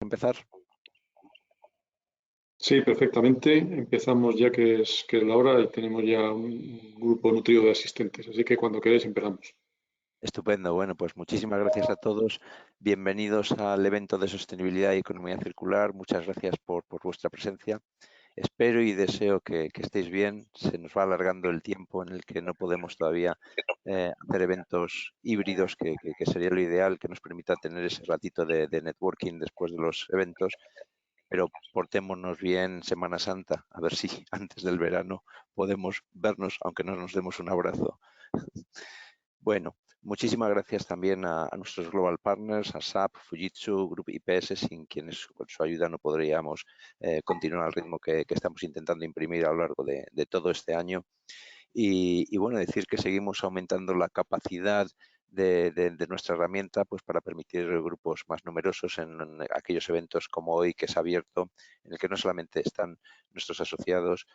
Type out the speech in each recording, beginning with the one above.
empezar? Sí, perfectamente. Empezamos ya que es la hora y tenemos ya un grupo nutrido de asistentes. Así que cuando queréis empezamos. Estupendo. Bueno, pues muchísimas gracias a todos. Bienvenidos al evento de sostenibilidad y economía circular. Muchas gracias por vuestra presencia. Espero y deseo que estéis bien. Se nos va alargando el tiempo en el que no podemos todavía hacer eventos híbridos, que sería lo ideal, que nos permita tener ese ratito de networking después de los eventos. Pero portémonos bien Semana Santa, a ver si antes del verano podemos vernos, aunque no nos demos un abrazo. Bueno, muchísimas gracias también a nuestros Global Partners, a SAP, Fujitsu, Grupo IPS, sin quienes con su ayuda no podríamos continuar al ritmo que estamos intentando imprimir a lo largo de todo este año. Y bueno, decir que seguimos aumentando la capacidad de nuestra herramienta, pues para permitir grupos más numerosos en aquellos eventos como hoy, que es abierto, en el que no solamente están nuestros asociados,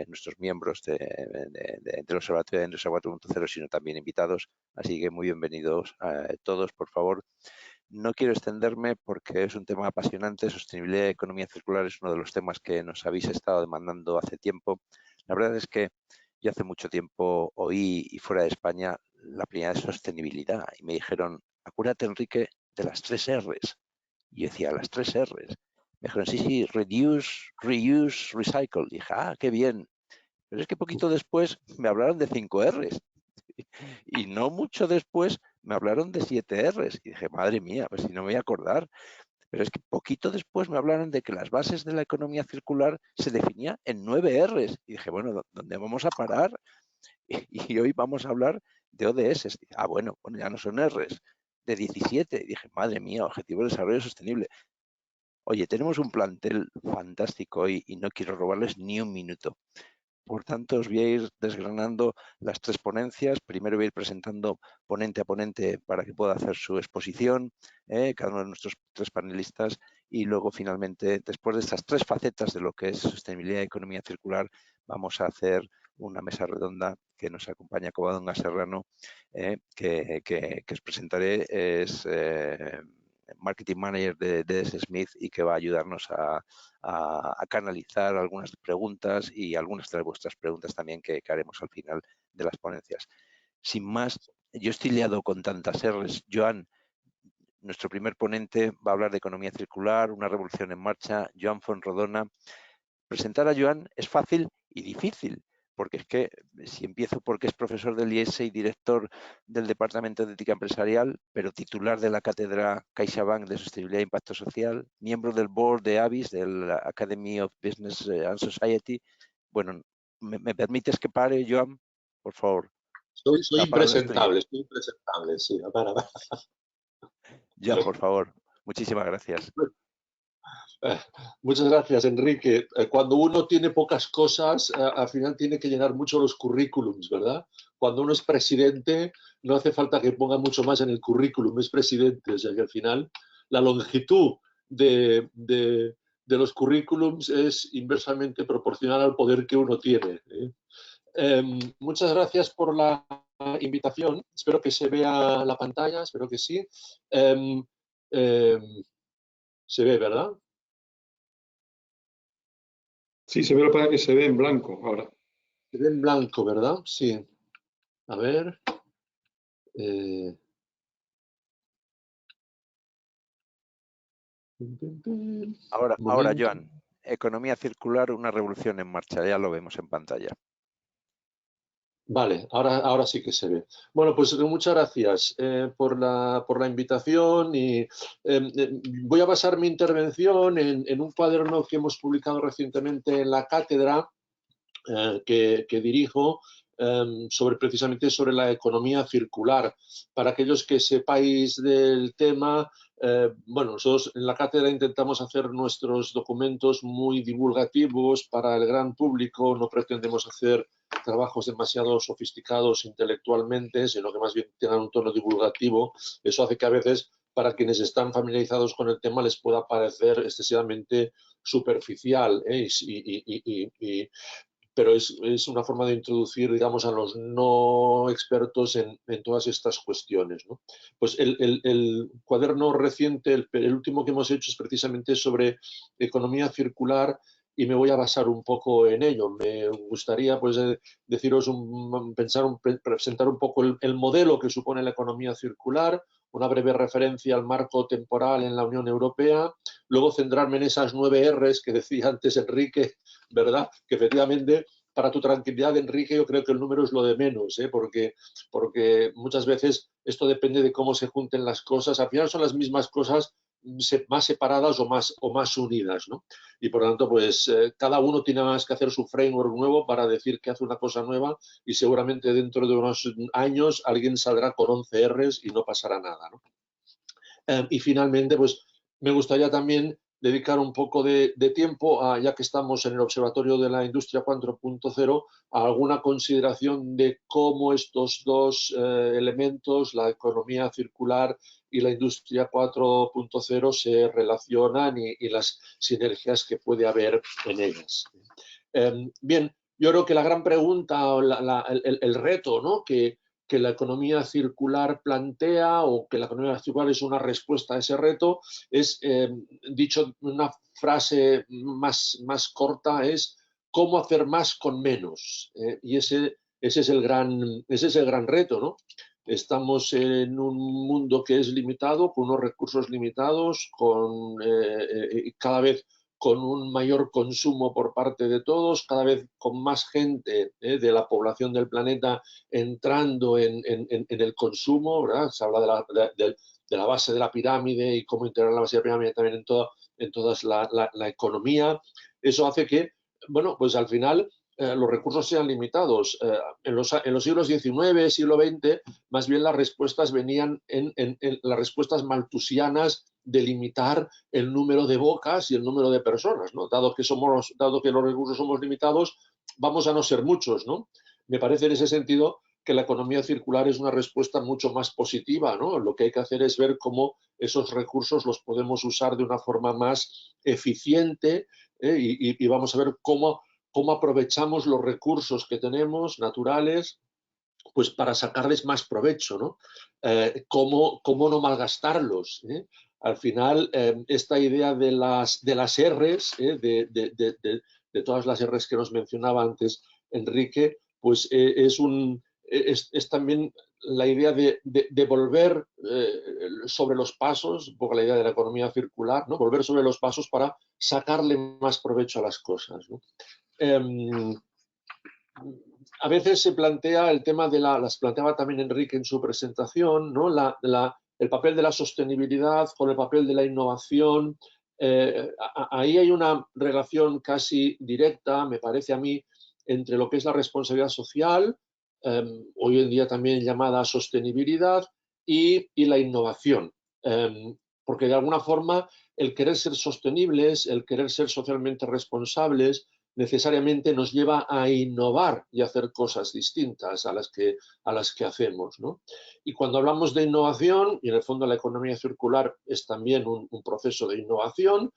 nuestros miembros del Observatorio de Industria 4.0, sino también invitados. Así que muy bienvenidos a todos, por favor. No quiero extenderme porque es un tema apasionante. Sostenibilidad y economía circular es uno de los temas que nos habéis estado demandando hace tiempo. La verdad es que yo hace mucho tiempo oí, y fuera de España, la primera de sostenibilidad y me dijeron, acuérdate, Enrique, de las 3 R's. Y yo decía, las 3 R's. Me dijeron, sí, reduce, reuse, recycle. Y dije, qué bien. Pero es que poquito después me hablaron de 5 R's. Y no mucho después me hablaron de 7 R's. Y dije, madre mía, pues si no me voy a acordar. Pero es que poquito después me hablaron de que las bases de la economía circular se definía en 9 R's. Y dije, bueno, ¿dónde vamos a parar? Y hoy vamos a hablar de ODS. Bueno, ya no son R's, de 17. Y dije, madre mía, Objetivo de Desarrollo Sostenible. Oye, tenemos un plantel fantástico hoy y no quiero robarles ni un minuto. Por tanto, os voy a ir desgranando las 3 ponencias. Primero voy a ir presentando ponente a ponente para que pueda hacer su exposición, cada uno de nuestros 3 panelistas, y luego finalmente, después de estas 3 facetas de lo que es sostenibilidad y economía circular, vamos a hacer una mesa redonda que nos acompaña Covadonga Serrano, que os presentaré. Es Marketing Manager de DS Smith y que va a ayudarnos a canalizar algunas preguntas y algunas de vuestras preguntas también que haremos al final de las ponencias. Sin más, yo estoy liado con tantas R's. Joan, nuestro primer ponente, va a hablar de economía circular, una revolución en marcha. Joan Fonrodona. Presentar a Joan es fácil y difícil, porque es que si empiezo porque es profesor del IES y director del Departamento de Ética Empresarial, pero titular de la cátedra CaixaBank de Sostenibilidad e Impacto Social, miembro del board de ABIS, de la Academy of Business and Society. Bueno, ¿me permites que pare, Joan? Por favor. Soy impresentable, sí. Joan, por favor. Muchísimas gracias. Muchas gracias, Enrique. Cuando uno tiene pocas cosas, al final tiene que llenar mucho los currículums, ¿verdad? Cuando uno es presidente, no hace falta que ponga mucho más en el currículum, es presidente. O sea que al final la longitud de los currículums es inversamente proporcional al poder que uno tiene. Muchas gracias por la invitación. Espero que se vea la pantalla, espero que sí. Se ve, ¿verdad? Sí, se ve lo que se ve en blanco ahora. Se ve en blanco, ¿verdad? Sí. A ver. Ahora, Joan, economía circular, una revolución en marcha. Ya lo vemos en pantalla. Vale, ahora sí que se ve. Bueno, pues muchas gracias por la invitación y voy a basar mi intervención en un cuaderno que hemos publicado recientemente en la cátedra que dirijo precisamente sobre la economía circular. Para aquellos que sepáis del tema, bueno, nosotros en la cátedra intentamos hacer nuestros documentos muy divulgativos para el gran público, no pretendemos hacer trabajos demasiado sofisticados intelectualmente, sino que más bien tengan un tono divulgativo. Eso hace que a veces, para quienes están familiarizados con el tema, les pueda parecer excesivamente superficial, pero es una forma de introducir, digamos, a los no expertos en todas estas cuestiones, ¿no? Pues el cuaderno reciente, el último que hemos hecho es precisamente sobre economía circular y me voy a basar un poco en ello. Me gustaría pues deciros, presentar un poco el modelo que supone la economía circular, una breve referencia al marco temporal en la Unión Europea, luego centrarme en esas 9 Rs que decía antes Enrique, ¿verdad? Que efectivamente, para tu tranquilidad, Enrique, yo creo que el número es lo de menos, ¿eh? Porque muchas veces esto depende de cómo se junten las cosas. Al final son las mismas cosas, más separadas o más unidas, ¿no? Y por lo tanto, pues cada uno tiene más que hacer su framework nuevo para decir que hace una cosa nueva y seguramente dentro de unos años alguien saldrá con 11 Rs y no pasará nada, ¿no? Y finalmente, pues me gustaría también dedicar un poco de tiempo, ya que estamos en el Observatorio de la Industria 4.0, a alguna consideración de cómo estos dos elementos, la economía circular y la Industria 4.0, se relacionan y las sinergias que puede haber en ellas. Bien, yo creo que la gran pregunta, o el reto, ¿no?, que la economía circular plantea, o que la economía circular es una respuesta a ese reto, es, dicho en una frase más corta, es cómo hacer más con menos. Y ese es el gran reto, ¿no? Estamos en un mundo que es limitado, con unos recursos limitados, cada vez con un mayor consumo por parte de todos, cada vez con más gente de la población del planeta entrando en el consumo, ¿verdad? Se habla de la base de la pirámide y cómo integrar la base de la pirámide también en toda la economía. Eso hace que, bueno, pues al final los recursos sean limitados. En los siglos XIX, siglo XX, más bien las respuestas venían en las respuestas malthusianas de limitar el número de bocas y el número de personas, ¿no? Dado que los recursos somos limitados, vamos a no ser muchos, ¿no? Me parece en ese sentido que la economía circular es una respuesta mucho más positiva, ¿no? Lo que hay que hacer es ver cómo esos recursos los podemos usar de una forma más eficiente, y vamos a ver cómo aprovechamos los recursos que tenemos naturales, pues para sacarles más provecho, ¿no? Cómo no malgastarlos, ¿eh? Al final, esta idea de las Rs, de todas las Rs que nos mencionaba antes Enrique, pues es también la idea de volver sobre los pasos, un poco la idea de la economía circular, ¿no? Volver sobre los pasos para sacarle más provecho a las cosas, ¿no? A veces se plantea el tema las planteaba también Enrique en su presentación, ¿no? El papel de la sostenibilidad con el papel de la innovación. Ahí hay una relación casi directa, me parece a mí, entre lo que es la responsabilidad social, hoy en día también llamada sostenibilidad, y la innovación. Porque de alguna forma el querer ser sostenibles, el querer ser socialmente responsables, necesariamente nos lleva a innovar y a hacer cosas distintas a las que hacemos, ¿no? Y cuando hablamos de innovación, y en el fondo la economía circular es también un proceso de innovación,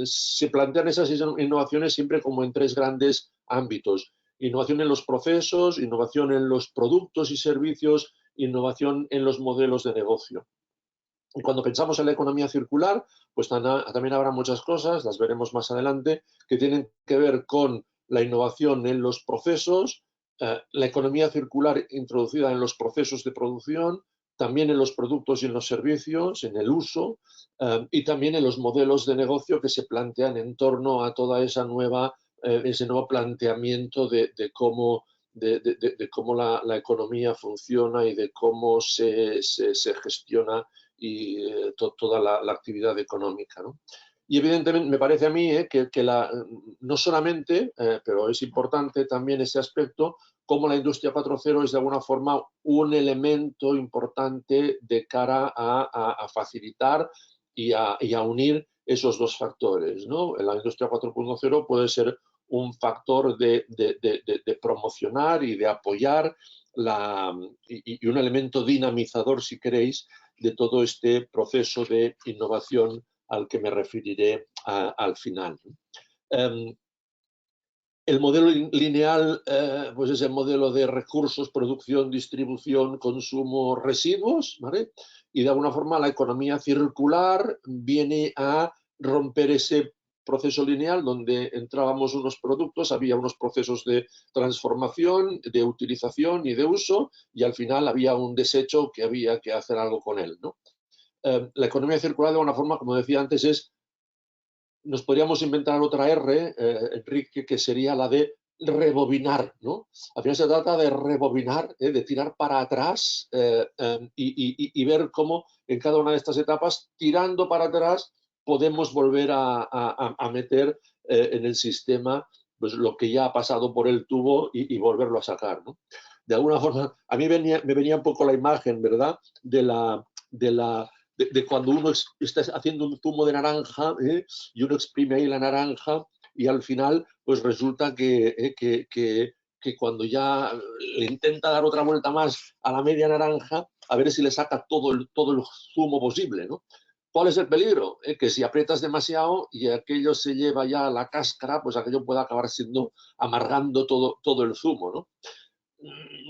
se plantean esas innovaciones siempre como en 3 grandes ámbitos: innovación en los procesos, innovación en los productos y servicios, innovación en los modelos de negocio. Y cuando pensamos en la economía circular, pues también habrá muchas cosas, las veremos más adelante, que tienen que ver con la innovación en los procesos, la economía circular introducida en los procesos de producción, también en los productos y en los servicios, en el uso, y también en los modelos de negocio que se plantean en torno a toda ese nuevo planteamiento de cómo la economía funciona y de cómo se gestiona y toda la actividad económica, ¿no? Y evidentemente me parece a mí que no solamente, pero es importante también ese aspecto, cómo la industria 4.0 es de alguna forma un elemento importante de cara a facilitar y a unir esos dos factores, ¿no? La industria 4.0 puede ser un factor de promocionar y de apoyar y un elemento dinamizador, si queréis, de todo este proceso de innovación al que me referiré al final. El modelo lineal pues es el modelo de recursos, producción, distribución, consumo, residuos, ¿vale? Y de alguna forma la economía circular viene a romper ese proceso lineal donde entrábamos unos productos, había unos procesos de transformación, de utilización y de uso, y al final había un desecho que había que hacer algo con él, ¿no? La economía circular, de alguna forma, como decía antes, nos podríamos inventar otra R, Enrique, que sería la de rebobinar, ¿no? Al final se trata de rebobinar, de tirar para atrás y ver cómo en cada una de estas etapas, tirando para atrás, podemos volver a meter en el sistema pues, lo que ya ha pasado por el tubo y volverlo a sacar, ¿no? De alguna forma, a mí me venía un poco la imagen, ¿verdad?, de cuando uno está haciendo un zumo de naranja y uno exprime ahí la naranja y al final pues resulta que cuando ya le intenta dar otra vuelta más a la media naranja, a ver si le saca todo el zumo posible, ¿no? ¿Cuál es el peligro? Que si aprietas demasiado y aquello se lleva ya a la cáscara, pues aquello puede acabar siendo amargando todo el zumo, ¿no?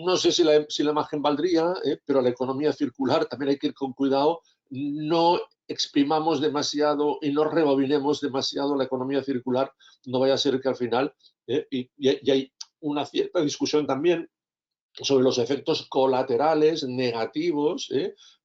No sé si la imagen valdría, pero la economía circular también hay que ir con cuidado. No exprimamos demasiado y no rebobinemos demasiado la economía circular. No vaya a ser que al final, y hay una cierta discusión también sobre los efectos colaterales negativos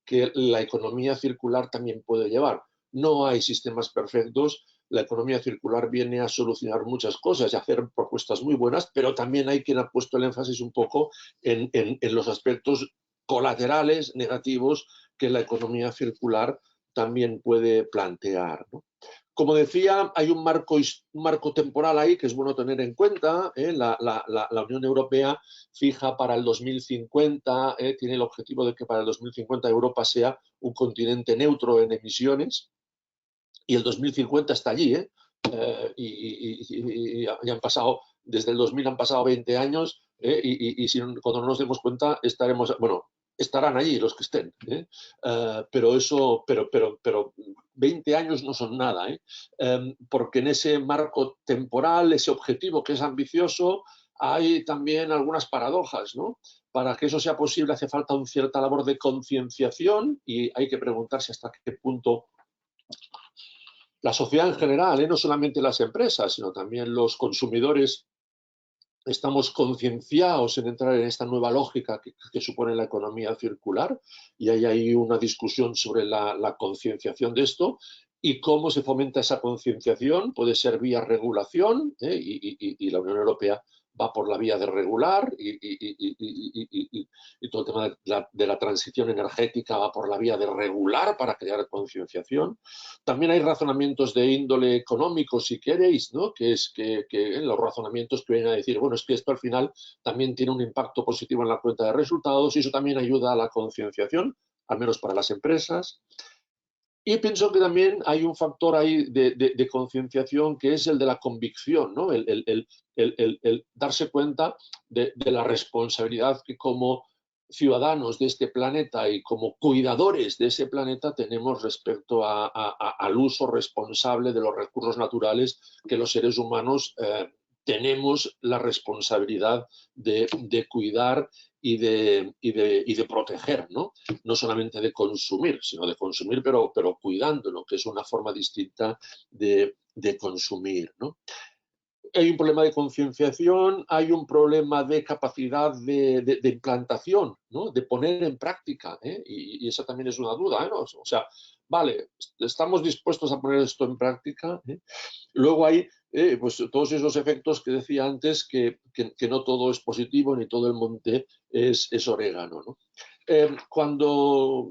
que la economía circular también puede llevar. No hay sistemas perfectos. La economía circular viene a solucionar muchas cosas y a hacer propuestas muy buenas, pero también hay quien ha puesto el énfasis un poco en los aspectos colaterales negativos que la economía circular también puede plantear, ¿no? Como decía, hay un marco temporal ahí que es bueno tener en cuenta. La Unión Europea fija para el 2050, tiene el objetivo de que para el 2050 Europa sea un continente neutro en emisiones y el 2050 está allí. Y han pasado, desde el 2000 han pasado 20 años y cuando no nos demos cuenta estaremos, bueno, estarán allí los que estén, pero 20 años no son nada, porque en ese marco temporal, ese objetivo que es ambicioso, hay también algunas paradojas, ¿no? Para que eso sea posible hace falta una cierta labor de concienciación y hay que preguntarse hasta qué punto la sociedad en general, no solamente las empresas, sino también los consumidores, estamos concienciados en entrar en esta nueva lógica que supone la economía circular y hay ahí una discusión sobre la concienciación de esto y cómo se fomenta esa concienciación. Puede ser vía regulación y la Unión Europea va por la vía de regular y todo el tema de la transición energética va por la vía de regular para crear concienciación. También hay razonamientos de índole económico, si queréis, ¿no? Que los razonamientos que vienen a decir, bueno, es que esto al final también tiene un impacto positivo en la cuenta de resultados y eso también ayuda a la concienciación, al menos para las empresas. Y pienso que también hay un factor ahí de concienciación que es el de la convicción, ¿no? El darse cuenta de la responsabilidad que como ciudadanos de este planeta y como cuidadores de ese planeta tenemos respecto al uso responsable de los recursos naturales que los seres humanos tenemos la responsabilidad de cuidar y de proteger, ¿no? No solamente de consumir, sino de consumir, pero cuidándolo, que es una forma distinta de consumir, ¿no? Hay un problema de concienciación, hay un problema de capacidad de implantación, ¿no? De poner en práctica, y esa también es una duda, ¿no? O sea, vale, estamos dispuestos a poner esto en práctica. Luego hay pues todos esos efectos que decía antes, que no todo es positivo ni todo el monte es orégano, ¿no?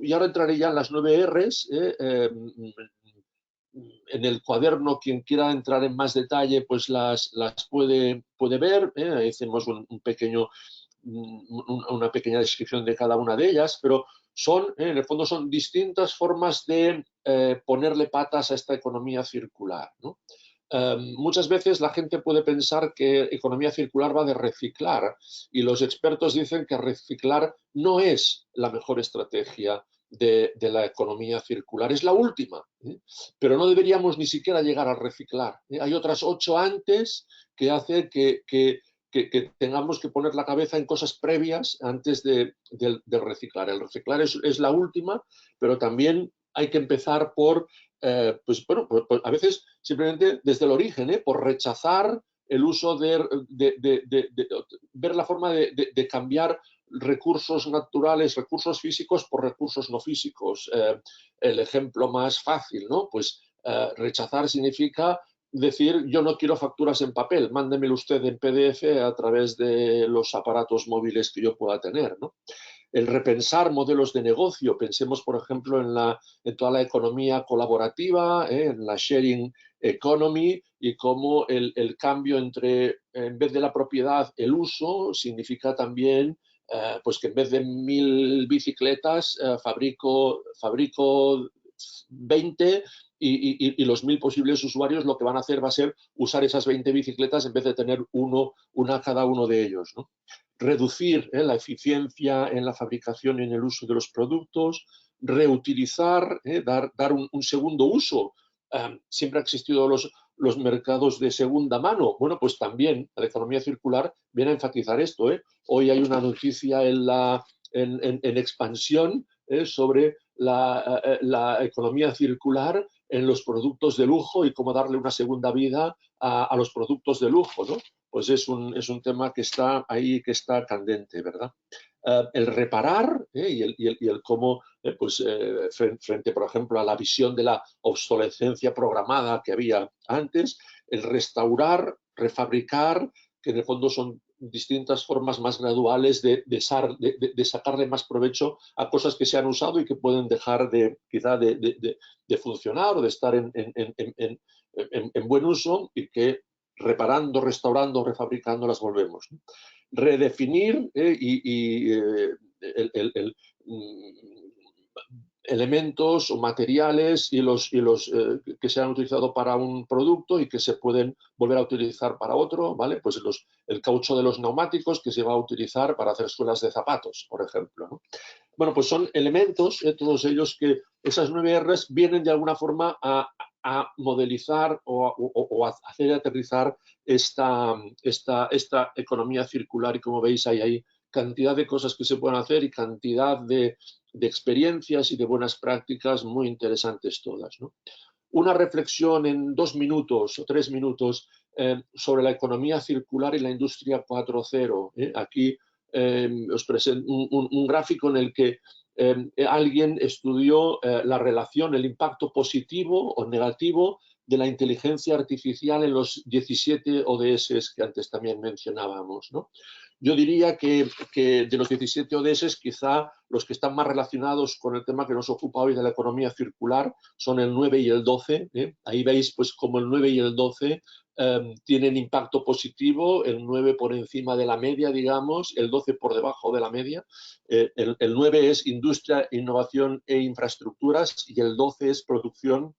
Y ahora entraré ya en las 9 Rs. En el cuaderno, quien quiera entrar en más detalle, pues las puede ver. Hacemos una pequeña descripción de cada una de ellas, pero en el fondo son distintas formas de ponerle patas a esta economía circular, ¿no? Muchas veces la gente puede pensar que economía circular va de reciclar y los expertos dicen que reciclar no es la mejor estrategia de la economía circular, es la última, pero no deberíamos ni siquiera llegar a reciclar. Hay otras 8 antes que hace que tengamos que poner la cabeza en cosas previas antes de reciclar. El reciclar es la última, pero también hay que empezar por, pues a veces simplemente desde el origen, por rechazar el uso ver la forma de cambiar recursos naturales, recursos físicos por recursos no físicos. El ejemplo más fácil, ¿no? Pues rechazar significa decir, yo no quiero facturas en papel, mándemelo usted en PDF a través de los aparatos móviles que yo pueda tener, ¿no? El repensar modelos de negocio, pensemos, por ejemplo, en toda la economía colaborativa, en la sharing economy, y cómo el cambio entre, en vez de la propiedad, el uso, significa también pues que en vez de 1000 bicicletas, fabrico 20 y los 1000 posibles usuarios lo que van a hacer va a ser usar esas 20 bicicletas en vez de tener una cada uno de ellos, ¿no? Reducir la eficiencia en la fabricación y en el uso de los productos, reutilizar, dar un segundo uso. Siempre ha existido los mercados de segunda mano. Bueno, pues también la economía circular viene a enfatizar esto. Hoy hay una noticia en expansión sobre la economía circular en los productos de lujo y cómo darle una segunda vida a los productos de lujo, ¿no? Pues es un tema que está ahí, que está candente, ¿verdad? El reparar y el cómo, frente, por ejemplo, a la visión de la obsolescencia programada que había antes, el restaurar, refabricar, que en el fondo son distintas formas más graduales de sacarle más provecho a cosas que se han usado y que pueden dejar quizá de funcionar o de estar en buen uso, y que reparando, restaurando, refabricando las volvemos, ¿no? Redefinir elementos o materiales y los que se han utilizado para un producto y que se pueden volver a utilizar para otro, ¿vale? Pues el caucho de los neumáticos que se va a utilizar para hacer suelas de zapatos, por ejemplo, ¿no? Bueno, pues son elementos, todos ellos, que esas 9 Rs vienen de alguna forma a modelizar o a hacer aterrizar esta economía circular, y como veis hay cantidad de cosas que se pueden hacer y cantidad de experiencias y de buenas prácticas muy interesantes todas, ¿no? Una reflexión en 2 minutos o 3 minutos sobre la economía circular y la industria 4.0. Aquí os presento un gráfico en el que alguien estudió la relación, el impacto positivo o negativo de la inteligencia artificial en los 17 ODS que antes también mencionábamos, ¿no? Yo diría que de los 17 ODS, quizá los que están más relacionados con el tema que nos ocupa hoy de la economía circular son el 9 y el 12. Ahí veis pues como el 9 y el 12 tienen impacto positivo, el 9 por encima de la media, digamos, el 12 por debajo de la media. El 9 es industria, innovación e infraestructuras, y el 12 es producción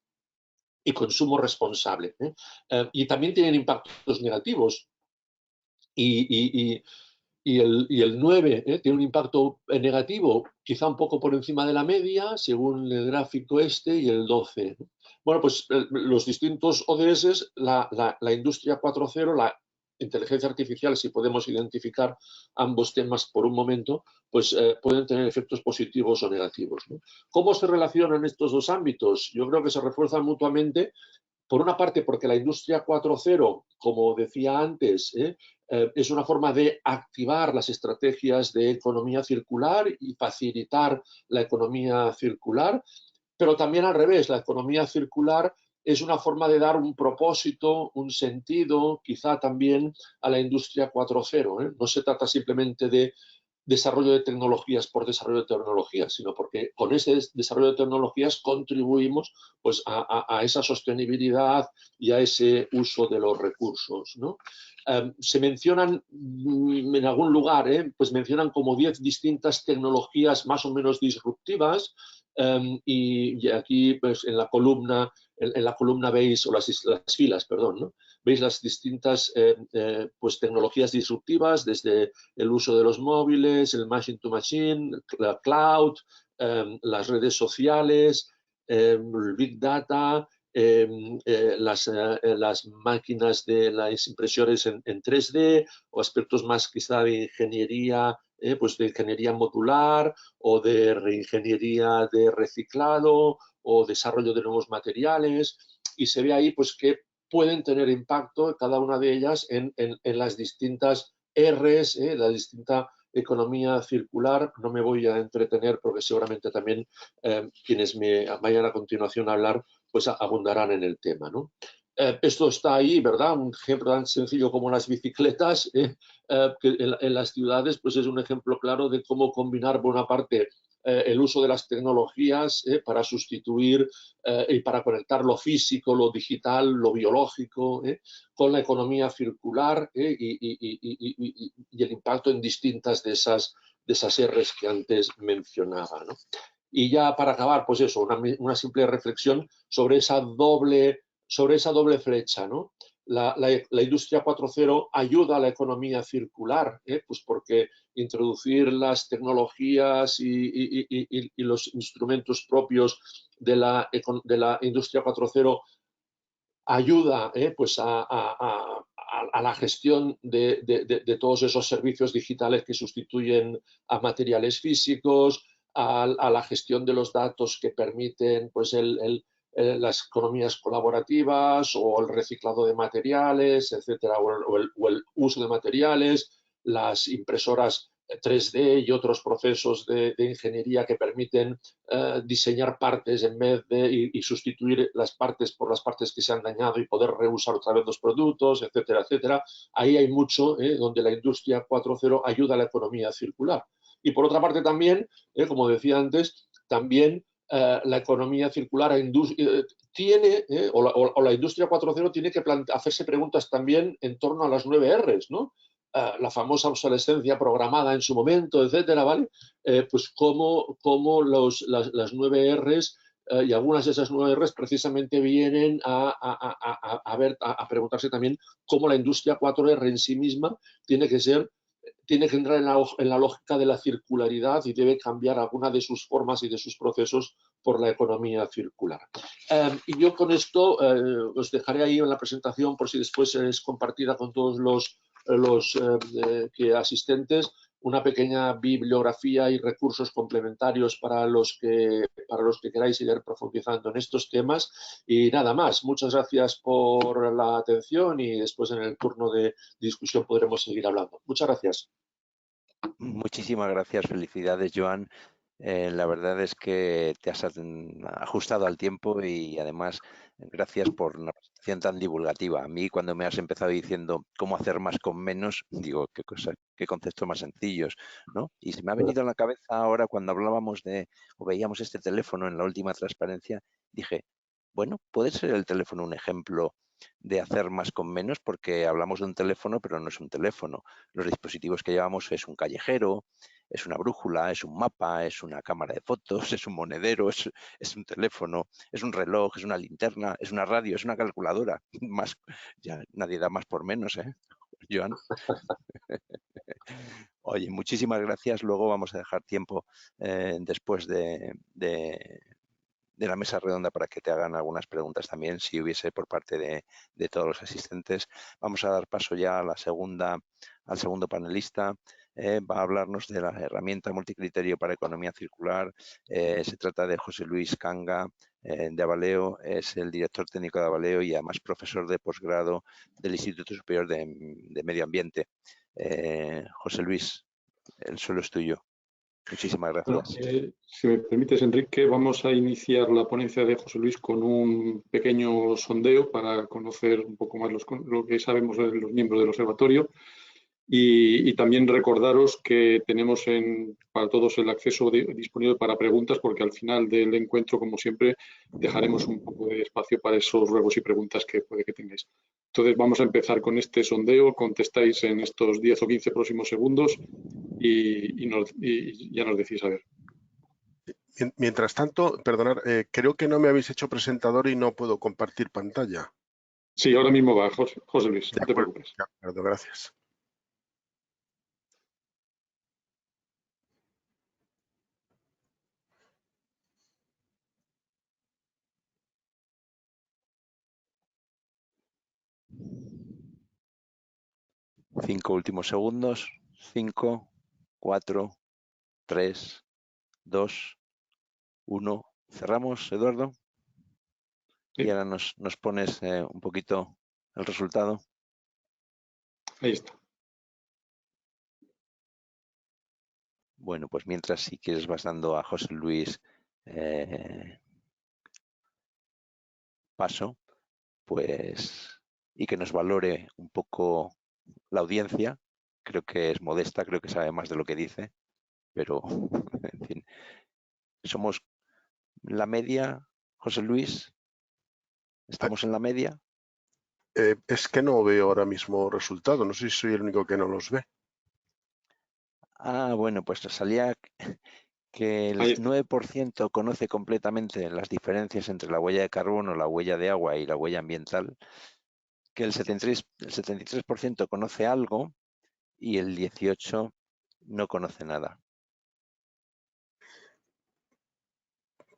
y consumo responsable. Y también tienen impactos negativos. Y el 9 tiene un impacto negativo, quizá un poco por encima de la media, según el gráfico este, y el 12. Bueno, pues los distintos ODS, la industria 4.0, la inteligencia artificial, si podemos identificar ambos temas por un momento, pues pueden tener efectos positivos o negativos, ¿no? ¿Cómo se relacionan estos dos ámbitos? Yo creo que se refuerzan mutuamente. Por una parte, porque la industria 4.0, como decía antes, es una forma de activar las estrategias de economía circular y facilitar la economía circular, pero también al revés, la economía circular es una forma de dar un propósito, un sentido, quizá también a la industria 4.0. No se trata simplemente de desarrollo de tecnologías por desarrollo de tecnologías, sino porque con ese desarrollo de tecnologías contribuimos pues, a esa sostenibilidad y a ese uso de los recursos, ¿no? Se mencionan en algún lugar, pues mencionan como 10 distintas tecnologías más o menos disruptivas, y aquí pues, en la columna veis, o las filas, perdón, ¿no? Veis las distintas pues, tecnologías disruptivas, desde el uso de los móviles, el machine to machine, la cloud, las redes sociales, el big data, las máquinas de las impresiones en 3D o aspectos más quizá de ingeniería, pues de ingeniería modular o de reingeniería de reciclado o desarrollo de nuevos materiales, y se ve ahí pues que pueden tener impacto cada una de ellas en las distintas Rs, la distinta economía circular. No me voy a entretener porque seguramente también quienes me vayan a continuación a hablar pues abundarán en el tema, ¿no? Esto está ahí, ¿verdad? Un ejemplo tan sencillo como las bicicletas, que en las ciudades pues es un ejemplo claro de cómo combinar buena parte el uso de las tecnologías para sustituir y para conectar lo físico, lo digital, lo biológico, con la economía circular y el impacto en distintas de esas Rs que antes mencionaba, ¿no? Y ya para acabar, pues eso, una simple reflexión sobre esa doble flecha, ¿no? La industria 4.0 ayuda a la economía circular, pues porque introducir las tecnologías y los instrumentos propios de la industria 4.0 ayuda pues a la gestión de todos esos servicios digitales que sustituyen a materiales físicos, a la gestión de los datos que permiten pues las economías colaborativas o el reciclado de materiales, etcétera, o el uso de materiales, las impresoras 3D y otros procesos de ingeniería que permiten diseñar partes en vez de y sustituir las partes por las partes que se han dañado y poder reusar otra vez los productos, etcétera, etcétera. Ahí hay mucho donde la industria 4.0 ayuda a la economía circular. Y por otra parte también, como decía antes, también la economía circular tiene, o la industria 4.0 tiene que hacerse preguntas también en torno a las 9 Rs, ¿no? La famosa obsolescencia programada en su momento, etcétera, ¿vale? Pues cómo las 9 Rs y algunas de esas 9 Rs precisamente vienen a preguntarse también cómo la industria 4R en sí misma tiene que entrar en la lógica de la circularidad y debe cambiar alguna de sus formas y de sus procesos por la economía circular. Y yo con esto os dejaré ahí en la presentación por si después es compartida con todos los asistentes, una pequeña bibliografía y recursos complementarios para los que queráis ir profundizando en estos temas. Y nada más, muchas gracias por la atención y después en el turno de discusión podremos seguir hablando. Muchas gracias. Muchísimas gracias, felicidades, Joan. La verdad es que te has ajustado al tiempo y además gracias por una presentación tan divulgativa. A mí cuando me has empezado diciendo cómo hacer más con menos, digo, qué conceptos más sencillos, ¿no? Y se me ha venido a la cabeza ahora cuando hablábamos o veíamos este teléfono en la última transparencia, dije, bueno, ¿puede ser el teléfono un ejemplo de hacer más con menos? Porque hablamos de un teléfono, pero no es un teléfono. Los dispositivos que llevamos es un callejero, es una brújula, es un mapa, es una cámara de fotos, es un monedero, es un teléfono, es un reloj, es una linterna, es una radio, es una calculadora. Más, ya nadie da más por menos, ¿eh, Joan? Oye, muchísimas gracias. Luego vamos a dejar tiempo después de la mesa redonda para que te hagan algunas preguntas también, si hubiese por parte de todos los asistentes. Vamos a dar paso ya al segundo panelista. Va a hablarnos de la herramienta multicriterio para economía circular. Se trata de José Luis Canga, de Avaleo. Es el director técnico de Avaleo y además profesor de posgrado del Instituto Superior de Medio Ambiente. José Luis, el suelo es tuyo. Muchísimas gracias. Bueno, si me permites, Enrique, vamos a iniciar la ponencia de José Luis con un pequeño sondeo para conocer un poco más lo que sabemos de los miembros del observatorio y también recordaros que tenemos para todos el acceso disponible para preguntas, porque al final del encuentro, como siempre, dejaremos un poco de espacio para esos ruegos y preguntas que puede que tengáis. Entonces vamos a empezar con este sondeo, contestáis en estos 10 o 15 próximos segundos y ya nos decís a ver. Mientras tanto, perdonad, creo que no me habéis hecho presentador y no puedo compartir pantalla. Sí, ahora mismo va, José Luis, no te preocupes. De acuerdo, gracias. 5 últimos segundos. 5, 4, 3, 2, 1. Cerramos, Eduardo. Sí. Y ahora nos pones un poquito el resultado. Ahí está. Bueno, pues mientras, si quieres, vas dando a José Luis paso, pues, y que nos valore un poco la audiencia. Creo que es modesta, creo que sabe más de lo que dice, pero, en fin, somos la media, José Luis, estamos en la media. Es que no veo ahora mismo resultado. No sé si soy el único que no los ve. Bueno, pues salía que el Ahí está. 9% conoce completamente las diferencias entre la huella de carbono, la huella de agua y la huella ambiental, que el 73% conoce algo y el 18% no conoce nada.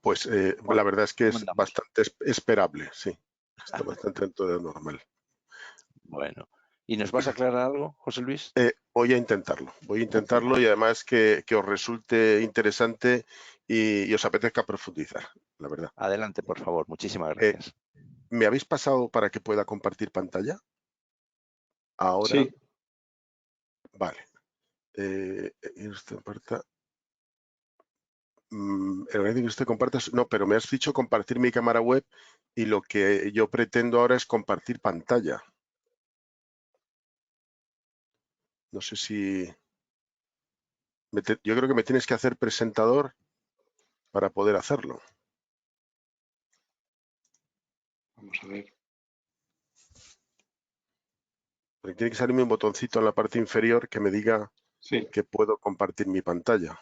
Pues la Bueno, verdad es que ¿cómo es andamos? bastante esperable, sí. Está bastante dentro de lo normal. Bueno, ¿y nos vas a aclarar algo, José Luis? Voy a intentarlo y además que os resulte interesante y os apetezca profundizar, la verdad. Adelante, por favor. Muchísimas gracias. ¿Me habéis pasado para que pueda compartir pantalla? Ahora, Sí. vale. No, pero me has dicho compartir mi cámara web y lo que yo pretendo ahora es compartir pantalla. No sé si... Yo creo que me tienes que hacer presentador para poder hacerlo. Vamos a ver. Porque tiene que salirme un botoncito en la parte inferior que me diga Sí. que puedo compartir mi pantalla.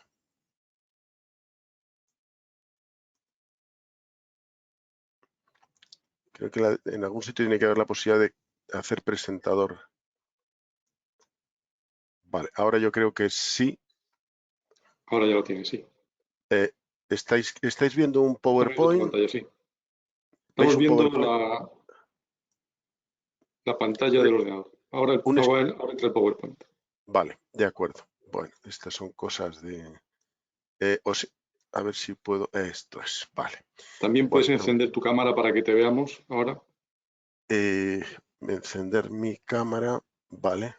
Creo que en algún sitio tiene que haber la posibilidad de hacer presentador. Vale, ahora yo creo que sí. Ahora ya lo tienes, sí. ¿Estáis viendo un Estamos viendo tu PowerPoint? pantalla, sí. ¿Veis Estamos un viendo PowerPoint? la pantalla del ordenador. Ahora entra el PowerPoint. Vale, de acuerdo. Bueno, estas son cosas de... a ver si puedo... Esto es, vale. También puedes Bueno, encender tu cámara para que te veamos ahora. encender mi cámara, vale.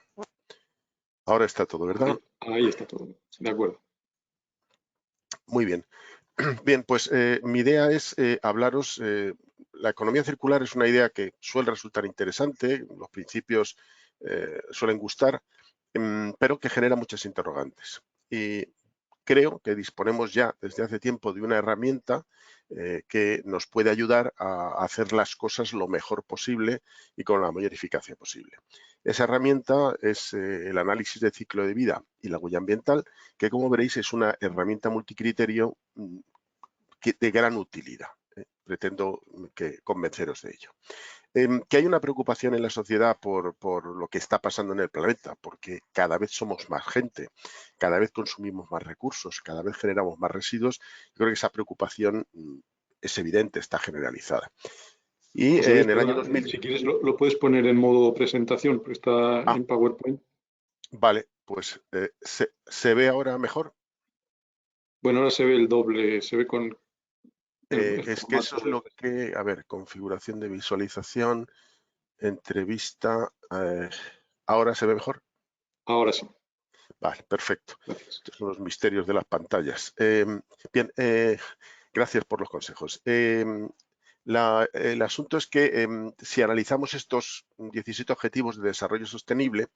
Ahora está todo, ¿verdad? Ahí está todo. De acuerdo. Muy bien. Bien, pues mi idea es hablaros, la economía circular es una idea que suele resultar interesante, los principios suelen gustar, pero que genera muchas interrogantes. Y creo que disponemos ya desde hace tiempo de una herramienta que nos puede ayudar a hacer las cosas lo mejor posible y con la mayor eficacia posible. Esa herramienta es el análisis de ciclo de vida y la huella ambiental, que como veréis es una herramienta multicriterio de gran utilidad. Pretendo convenceros de ello. Que hay una preocupación en la sociedad por lo que está pasando en el planeta, porque cada vez somos más gente, cada vez consumimos más recursos, cada vez generamos más residuos. Yo creo que esa preocupación es evidente, está generalizada. Y José Luis, en el año perdona, 2000... si quieres lo puedes poner en modo presentación, porque está en PowerPoint. Vale, pues ¿se ve ahora mejor? Bueno, ahora se ve el doble, se ve con el Es que eso formato es lo que... A ver, configuración de visualización, entrevista... ¿ahora se ve mejor? Ahora sí. Vale, perfecto. Gracias. Estos son los misterios de las pantallas. Bien, gracias por los consejos. El asunto es que si analizamos estos 17 objetivos de desarrollo sostenible,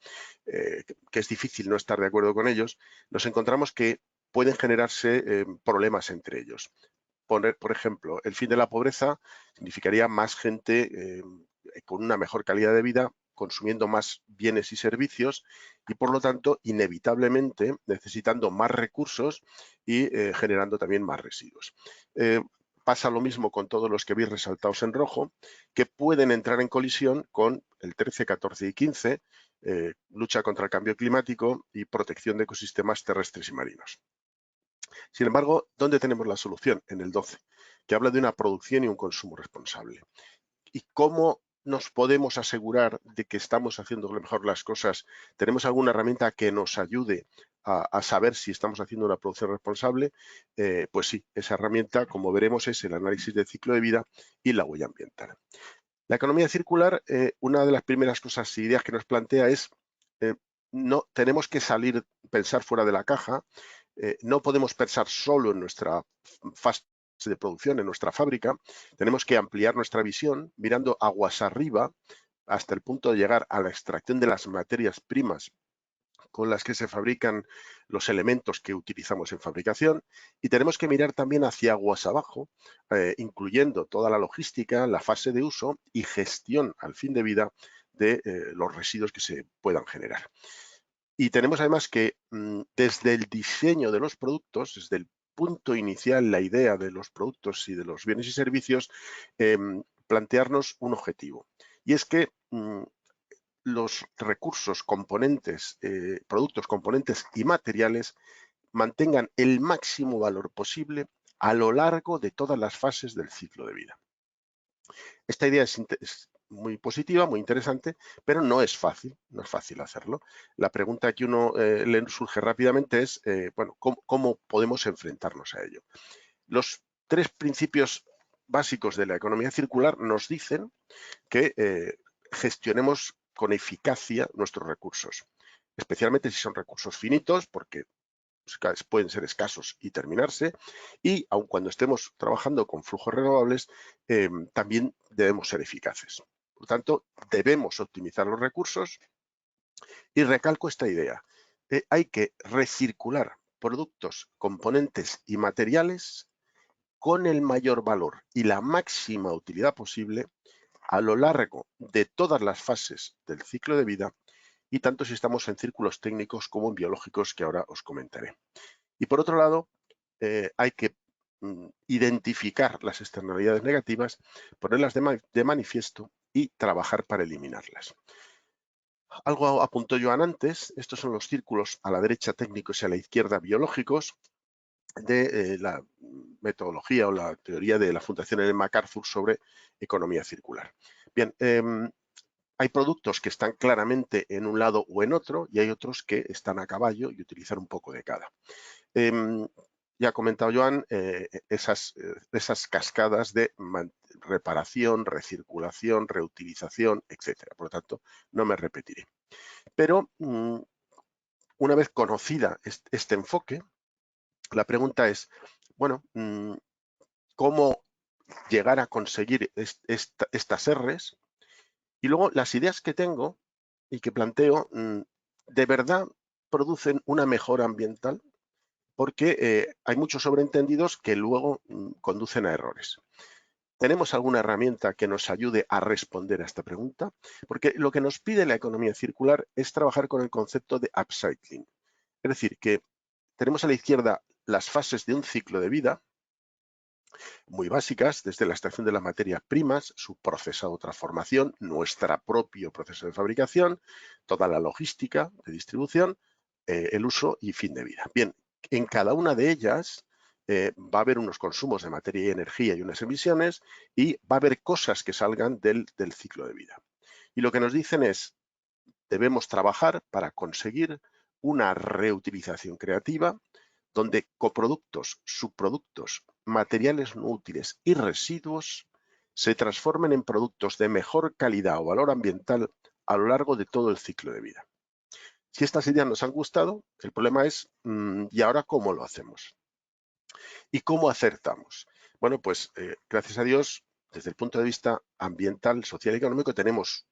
que es difícil no estar de acuerdo con ellos, nos encontramos que pueden generarse problemas entre ellos. Por ejemplo, el fin de la pobreza significaría más gente con una mejor calidad de vida, consumiendo más bienes y servicios y, por lo tanto, inevitablemente necesitando más recursos y generando también más residuos. Pasa lo mismo con todos los que veis resaltados en rojo, que pueden entrar en colisión con el 13, 14 y 15, lucha contra el cambio climático y protección de ecosistemas terrestres y marinos. Sin embargo, ¿dónde tenemos la solución? En el 12, que habla de una producción y un consumo responsable. ¿Y cómo nos podemos asegurar de que estamos haciendo mejor las cosas? ¿Tenemos alguna herramienta que nos ayude a saber si estamos haciendo una producción responsable? Pues sí, esa herramienta, como veremos, es el análisis del ciclo de vida y la huella ambiental. La economía circular, una de las primeras cosas y ideas que nos plantea es no tenemos que pensar fuera de la caja, no podemos pensar solo en nuestra fase de producción, en nuestra fábrica, tenemos que ampliar nuestra visión mirando aguas arriba hasta el punto de llegar a la extracción de las materias primas con las que se fabrican los elementos que utilizamos en fabricación, y tenemos que mirar también hacia aguas abajo, incluyendo toda la logística, la fase de uso y gestión al fin de vida de los residuos que se puedan generar. Y tenemos además que desde el diseño de los productos, desde el punto inicial, la idea de los productos y de los bienes y servicios, plantearnos un objetivo. Y es que los recursos, componentes, productos, componentes y materiales mantengan el máximo valor posible a lo largo de todas las fases del ciclo de vida. Esta idea es muy positiva, muy interesante, pero no es fácil hacerlo. La pregunta que uno le surge rápidamente es, bueno, ¿cómo podemos enfrentarnos a ello? Los 3 principios básicos de la economía circular nos dicen que gestionemos con eficacia nuestros recursos, especialmente si son recursos finitos, porque pueden ser escasos y terminarse, y aun cuando estemos trabajando con flujos renovables, también debemos ser eficaces. Por lo tanto, debemos optimizar los recursos y recalco esta idea. Hay que recircular productos, componentes y materiales con el mayor valor y la máxima utilidad posible a lo largo de todas las fases del ciclo de vida, y tanto si estamos en círculos técnicos como en biológicos, que ahora os comentaré. Y por otro lado, hay que identificar las externalidades negativas, ponerlas de manifiesto y trabajar para eliminarlas. Algo apuntó Joan antes, estos son los círculos a la derecha técnicos y a la izquierda biológicos de la metodología o la teoría de la Fundación Ellen MacArthur sobre economía circular. Bien, hay productos que están claramente en un lado o en otro y hay otros que están a caballo y utilizar un poco de cada. Ya ha comentado Joan esas cascadas de reparación, recirculación, reutilización, etcétera. Por lo tanto, no me repetiré. Pero una vez conocida este enfoque, la pregunta es, bueno, ¿cómo llegar a conseguir estas R's? Y luego las ideas que tengo y que planteo, ¿de verdad producen una mejora ambiental? Porque hay muchos sobreentendidos que luego conducen a errores. ¿Tenemos alguna herramienta que nos ayude a responder a esta pregunta? Porque lo que nos pide la economía circular es trabajar con el concepto de upcycling. Es decir, que tenemos a la izquierda las fases de un ciclo de vida, muy básicas, desde la extracción de las materias primas, su procesado, transformación, nuestro propio proceso de fabricación, toda la logística de distribución, el uso y fin de vida. Bien, en cada una de ellas va a haber unos consumos de materia y energía y unas emisiones, y va a haber cosas que salgan del ciclo de vida. Y lo que nos dicen es, debemos trabajar para conseguir una reutilización creativa donde coproductos, subproductos, materiales no útiles y residuos se transformen en productos de mejor calidad o valor ambiental a lo largo de todo el ciclo de vida. Si estas ideas nos han gustado, el problema es, ¿y ahora cómo lo hacemos? ¿Y cómo acertamos? Bueno, pues gracias a Dios, desde el punto de vista ambiental, social y económico, tenemos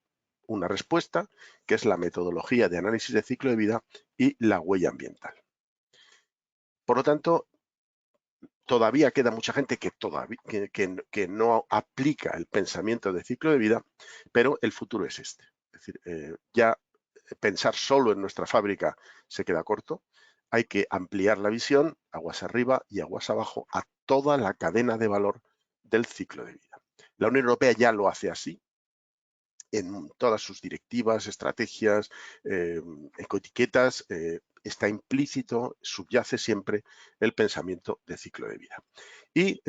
una respuesta, que es la metodología de análisis de ciclo de vida y la huella ambiental. Por lo tanto, todavía queda mucha gente que no aplica el pensamiento de ciclo de vida, pero el futuro es este. Es decir, ya pensar solo en nuestra fábrica se queda corto. Hay que ampliar la visión, aguas arriba y aguas abajo, a toda la cadena de valor del ciclo de vida. La Unión Europea ya lo hace así, en todas sus directivas, estrategias, ecoetiquetas, está implícito, subyace siempre el pensamiento de ciclo de vida. Y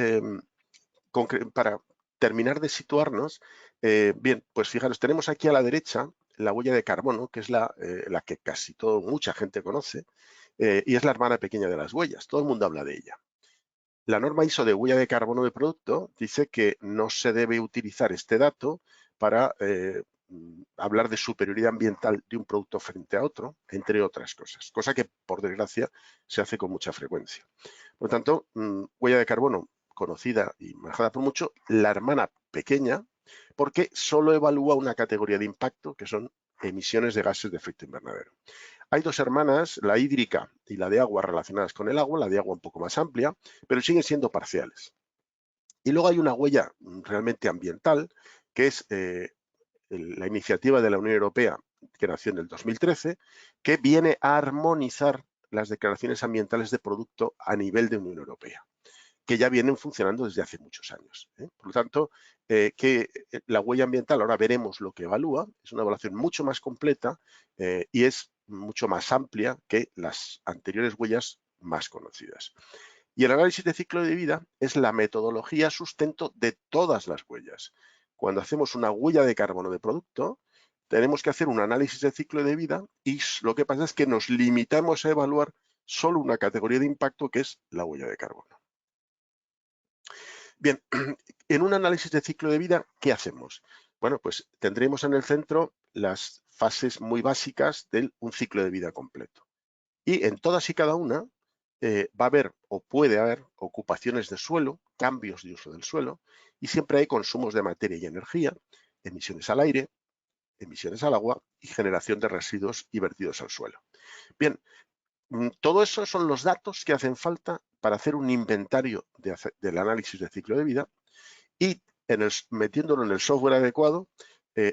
para terminar de situarnos, Bien, pues fijaros, tenemos aquí a la derecha la huella de carbono, que es la que mucha gente conoce, y es la hermana pequeña de las huellas. Todo el mundo habla de ella. La norma ISO de huella de carbono de producto dice que no se debe utilizar este dato para hablar de superioridad ambiental de un producto frente a otro, entre otras cosas, cosa que, por desgracia, se hace con mucha frecuencia. Por lo tanto, huella de carbono conocida y manejada por mucho, la hermana pequeña, porque solo evalúa una categoría de impacto, que son emisiones de gases de efecto invernadero. Hay dos hermanas, la hídrica y la de agua, relacionadas con el agua, la de agua un poco más amplia, pero siguen siendo parciales. Y luego hay una huella realmente ambiental, que es la iniciativa de la Unión Europea, que nació en el 2013, que viene a armonizar las declaraciones ambientales de producto a nivel de Unión Europea, que ya vienen funcionando desde hace muchos años. Por lo tanto, que la huella ambiental, ahora veremos lo que evalúa, es una evaluación mucho más completa y es mucho más amplia que las anteriores huellas más conocidas. Y el análisis de ciclo de vida es la metodología sustento de todas las huellas. Cuando hacemos una huella de carbono de producto, tenemos que hacer un análisis de ciclo de vida y lo que pasa es que nos limitamos a evaluar solo una categoría de impacto, que es la huella de carbono. Bien, en un análisis de ciclo de vida, ¿qué hacemos? Bueno, pues tendremos en el centro las fases muy básicas de un ciclo de vida completo. Y en todas y cada una va a haber o puede haber ocupaciones de suelo, cambios de uso del suelo, y siempre hay consumos de materia y energía, emisiones al aire, emisiones al agua y generación de residuos y vertidos al suelo. Bien, todo eso son los datos que hacen falta para hacer un inventario del análisis de ciclo de vida y metiéndolo en el software adecuado,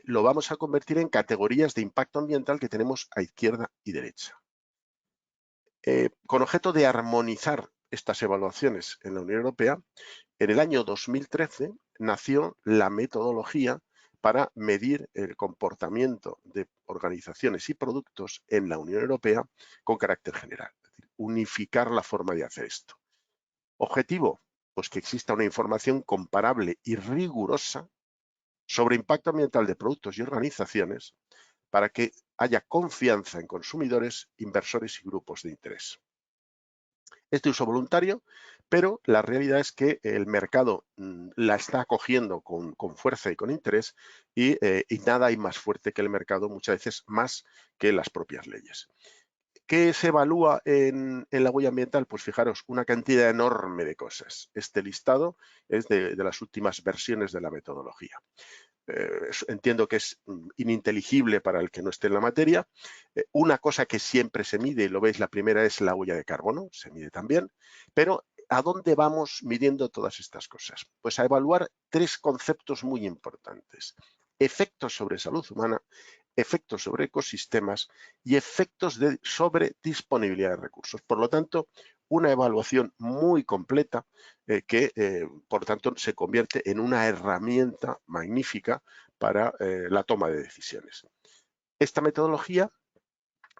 lo vamos a convertir en categorías de impacto ambiental que tenemos a izquierda y derecha. Con objeto de armonizar estas evaluaciones en la Unión Europea, en el año 2013 nació la metodología para medir el comportamiento de organizaciones y productos en la Unión Europea con carácter general, es decir, unificar la forma de hacer esto. Objetivo, pues que exista una información comparable y rigurosa sobre impacto ambiental de productos y organizaciones para que haya confianza en consumidores, inversores y grupos de interés. Es de uso voluntario, pero la realidad es que el mercado la está acogiendo con fuerza y con interés y nada hay más fuerte que el mercado, muchas veces más que las propias leyes. ¿Qué se evalúa en la huella ambiental? Pues fijaros, una cantidad enorme de cosas. Este listado es de las últimas versiones de la metodología. Entiendo que es ininteligible para el que no esté en la materia. Una cosa que siempre se mide, y lo veis, la primera es la huella de carbono, se mide también, pero ¿a dónde vamos midiendo todas estas cosas? Pues a evaluar tres conceptos muy importantes: efectos sobre salud humana, efectos sobre ecosistemas y efectos sobre disponibilidad de recursos. Por lo tanto, una evaluación muy completa que, por tanto, se convierte en una herramienta magnífica para la toma de decisiones. Esta metodología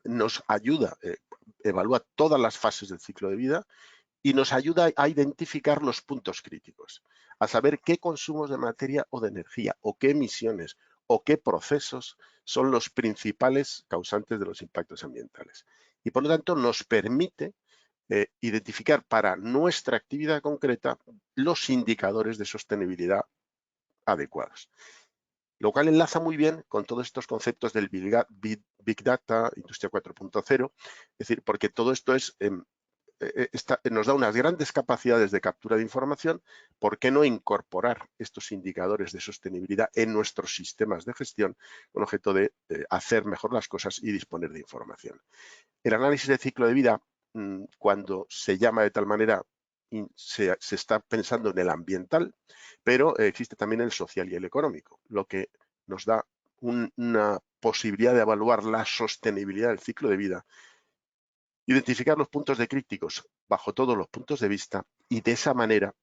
nos ayuda, evalúa todas las fases del ciclo de vida y nos ayuda a identificar los puntos críticos, a saber qué consumos de materia o de energía o qué emisiones o qué procesos son los principales causantes de los impactos ambientales. Y por lo tanto nos permite identificar para nuestra actividad concreta los indicadores de sostenibilidad adecuados. Lo cual enlaza muy bien con todos estos conceptos del Big Data, Industria 4.0, es decir, porque todo esto nos da unas grandes capacidades de captura de información. ¿Por qué no incorporar estos indicadores de sostenibilidad en nuestros sistemas de gestión con objeto de hacer mejor las cosas y disponer de información? El análisis de ciclo de vida, cuando se llama de tal manera, se está pensando en el ambiental, pero existe también el social y el económico, lo que nos da una posibilidad de evaluar la sostenibilidad del ciclo de vida, identificar los puntos de críticos bajo todos los puntos de vista y de esa manera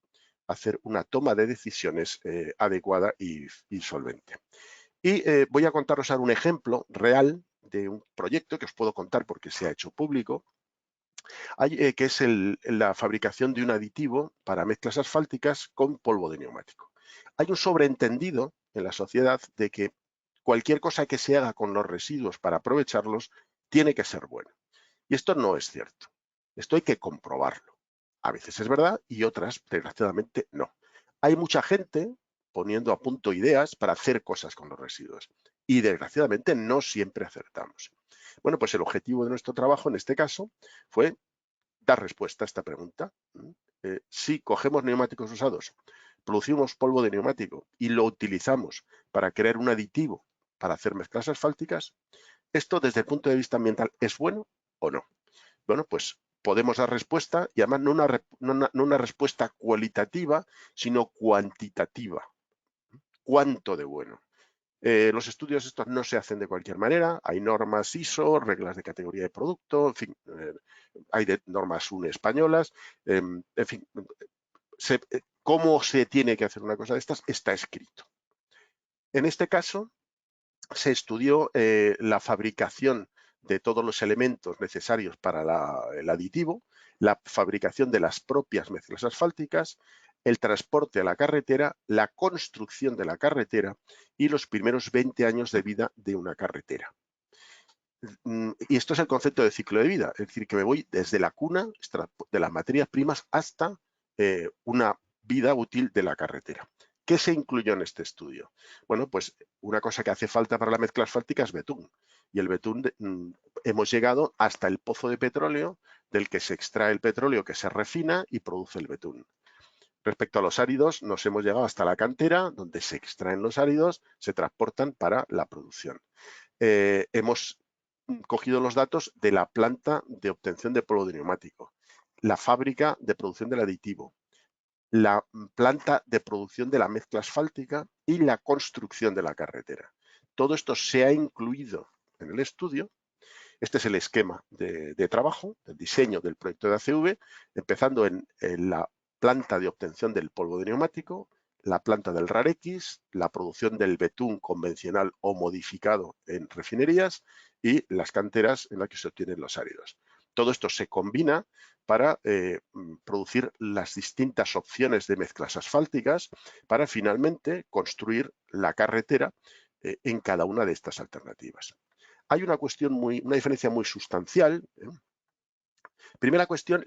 hacer una toma de decisiones adecuada y solvente. Y voy a contaros ahora un ejemplo real de un proyecto que os puedo contar porque se ha hecho público, que es la fabricación de un aditivo para mezclas asfálticas con polvo de neumático. Hay un sobreentendido en la sociedad de que cualquier cosa que se haga con los residuos para aprovecharlos tiene que ser bueno. Y esto no es cierto. Esto hay que comprobarlo. A veces es verdad y otras, desgraciadamente, no. Hay mucha gente poniendo a punto ideas para hacer cosas con los residuos y, desgraciadamente, no siempre acertamos. Bueno, pues el objetivo de nuestro trabajo en este caso fue dar respuesta a esta pregunta. Si cogemos neumáticos usados, producimos polvo de neumático y lo utilizamos para crear un aditivo para hacer mezclas asfálticas, ¿esto desde el punto de vista ambiental es bueno o no? Bueno, pues podemos dar respuesta y además no una respuesta cualitativa, sino cuantitativa. ¿Cuánto de bueno? Los estudios estos no se hacen de cualquier manera, hay normas ISO, reglas de categoría de producto, en fin, hay normas UNE españolas, en fin, cómo se tiene que hacer una cosa de estas está escrito. En este caso, se estudió la fabricación de todos los elementos necesarios para el aditivo, la fabricación de las propias mezclas asfálticas, el transporte a la carretera, la construcción de la carretera y los primeros 20 años de vida de una carretera. Y esto es el concepto de ciclo de vida, es decir, que me voy desde la cuna de las materias primas hasta una vida útil de la carretera. ¿Qué se incluyó en este estudio? Bueno, pues una cosa que hace falta para la mezcla asfáltica es betún. Y el betún, hemos llegado hasta el pozo de petróleo del que se extrae el petróleo que se refina y produce el betún. Respecto a los áridos, nos hemos llegado hasta la cantera, donde se extraen los áridos, se transportan para la producción. Hemos cogido los datos de la planta de obtención de polvo de neumático, la fábrica de producción del aditivo, la planta de producción de la mezcla asfáltica y la construcción de la carretera. Todo esto se ha incluido en el estudio. Este es el esquema de trabajo, el diseño del proyecto de ACV, empezando en la planta de obtención del polvo de neumático, la planta del RARX, la producción del betún convencional o modificado en refinerías y las canteras en las que se obtienen los áridos. Todo esto se combina para producir las distintas opciones de mezclas asfálticas para finalmente construir la carretera en cada una de estas alternativas. Hay una diferencia muy sustancial. Primera cuestión,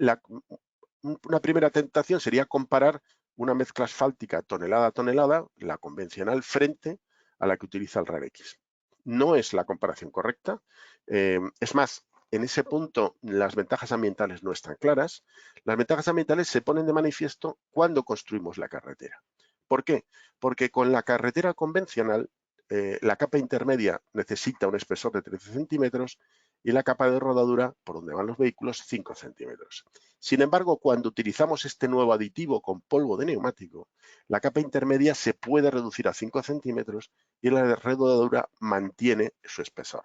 una primera tentación sería comparar una mezcla asfáltica tonelada a tonelada, la convencional, frente a la que utiliza el RARX. No es la comparación correcta. Es más, en ese punto las ventajas ambientales no están claras. Las ventajas ambientales se ponen de manifiesto cuando construimos la carretera. ¿Por qué? Porque con la carretera convencional la capa intermedia necesita un espesor de 13 centímetros y la capa de rodadura, por donde van los vehículos, 5 centímetros. Sin embargo, cuando utilizamos este nuevo aditivo con polvo de neumático, la capa intermedia se puede reducir a 5 centímetros y la rodadura mantiene su espesor,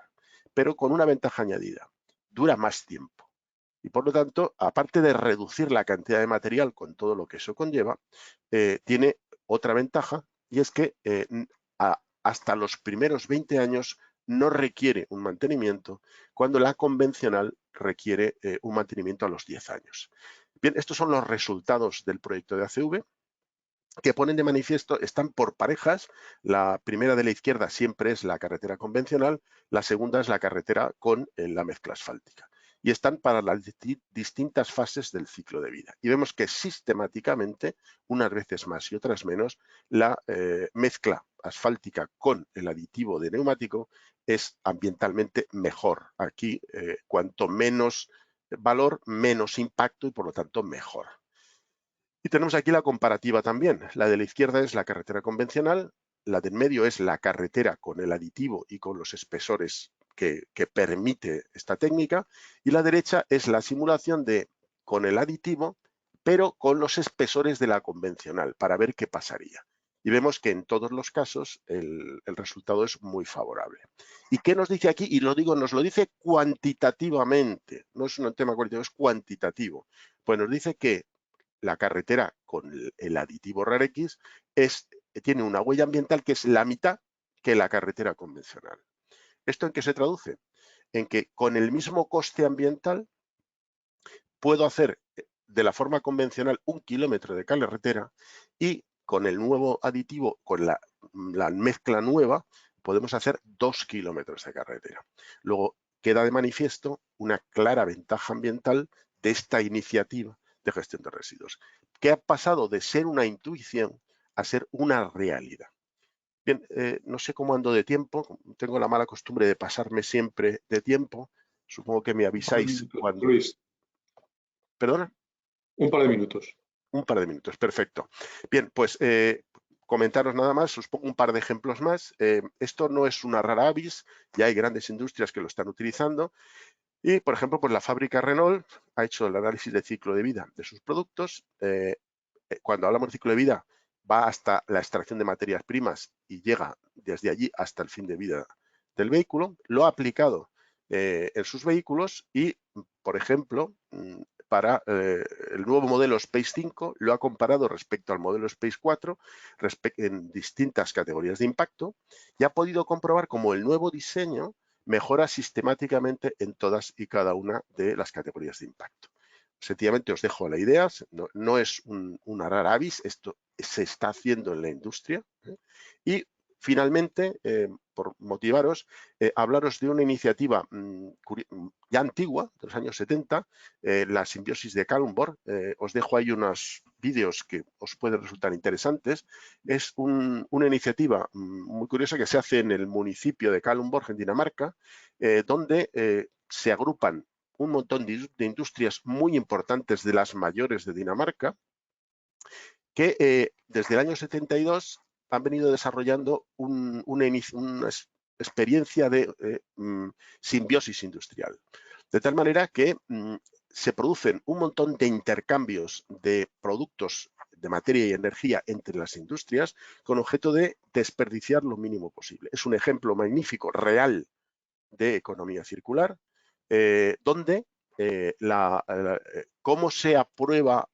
pero con una ventaja añadida: dura más tiempo. Y por lo tanto, aparte de reducir la cantidad de material con todo lo que eso conlleva, tiene otra ventaja, y es que hasta los primeros 20 años no requiere un mantenimiento, cuando la convencional requiere un mantenimiento a los 10 años. Bien, estos son los resultados del proyecto de ACV, que ponen de manifiesto, están por parejas. La primera de la izquierda siempre es la carretera convencional, la segunda es la carretera con la mezcla asfáltica. Y están para las distintas fases del ciclo de vida. Y vemos que sistemáticamente, unas veces más y otras menos, la mezcla asfáltica con el aditivo de neumático es ambientalmente mejor. Aquí, cuanto menos valor, menos impacto y por lo tanto mejor. Y tenemos aquí la comparativa también. La de la izquierda es la carretera convencional, la del medio es la carretera con el aditivo y con los espesores que permite esta técnica, y la derecha es la simulación con el aditivo, pero con los espesores de la convencional, para ver qué pasaría. Y vemos que en todos los casos el resultado es muy favorable. ¿Y qué nos dice aquí? Y nos lo dice cuantitativamente, no es un tema cualitativo, es cuantitativo. Pues nos dice que la carretera con el aditivo RARX tiene una huella ambiental que es la mitad que la carretera convencional. ¿Esto en qué se traduce? En que con el mismo coste ambiental puedo hacer de la forma convencional 1 kilómetro de carretera y con el nuevo aditivo, con la mezcla nueva, podemos hacer 2 kilómetros de carretera. Luego, queda de manifiesto una clara ventaja ambiental de esta iniciativa de gestión de residuos, que ha pasado de ser una intuición a ser una realidad. Bien, no sé cómo ando de tiempo, tengo la mala costumbre de pasarme siempre de tiempo, supongo que me avisáis cuando... Luis. ¿Perdona? Un par de minutos. Un par de minutos, perfecto. Bien, pues comentaros nada más, os pongo un par de ejemplos más. Esto no es una rara avis, ya hay grandes industrias que lo están utilizando. Y, por ejemplo, pues la fábrica Renault ha hecho el análisis de ciclo de vida de sus productos. Cuando hablamos de ciclo de vida, va hasta la extracción de materias primas y llega desde allí hasta el fin de vida del vehículo. Lo ha aplicado en sus vehículos y, por ejemplo, para el nuevo modelo Space 5 lo ha comparado respecto al modelo Space 4 en distintas categorías de impacto y ha podido comprobar cómo el nuevo diseño mejora sistemáticamente en todas y cada una de las categorías de impacto. Sencillamente os dejo la idea, no es una rara avis, esto se está haciendo en la industria. Y finalmente, por motivaros, hablaros de una iniciativa ya antigua, de los años 70, la simbiosis de Kalundborg. Os dejo ahí unos vídeos que os pueden resultar interesantes. Es una iniciativa muy curiosa que se hace en el municipio de Kalundborg, en Dinamarca, donde se agrupan un montón de industrias muy importantes, de las mayores de Dinamarca, que desde el año 72 han venido desarrollando una experiencia de simbiosis industrial. De tal manera que se producen un montón de intercambios de productos de materia y energía entre las industrias con objeto de desperdiciar lo mínimo posible. Es un ejemplo magnífico, real, de economía circular, donde cómo se aprueba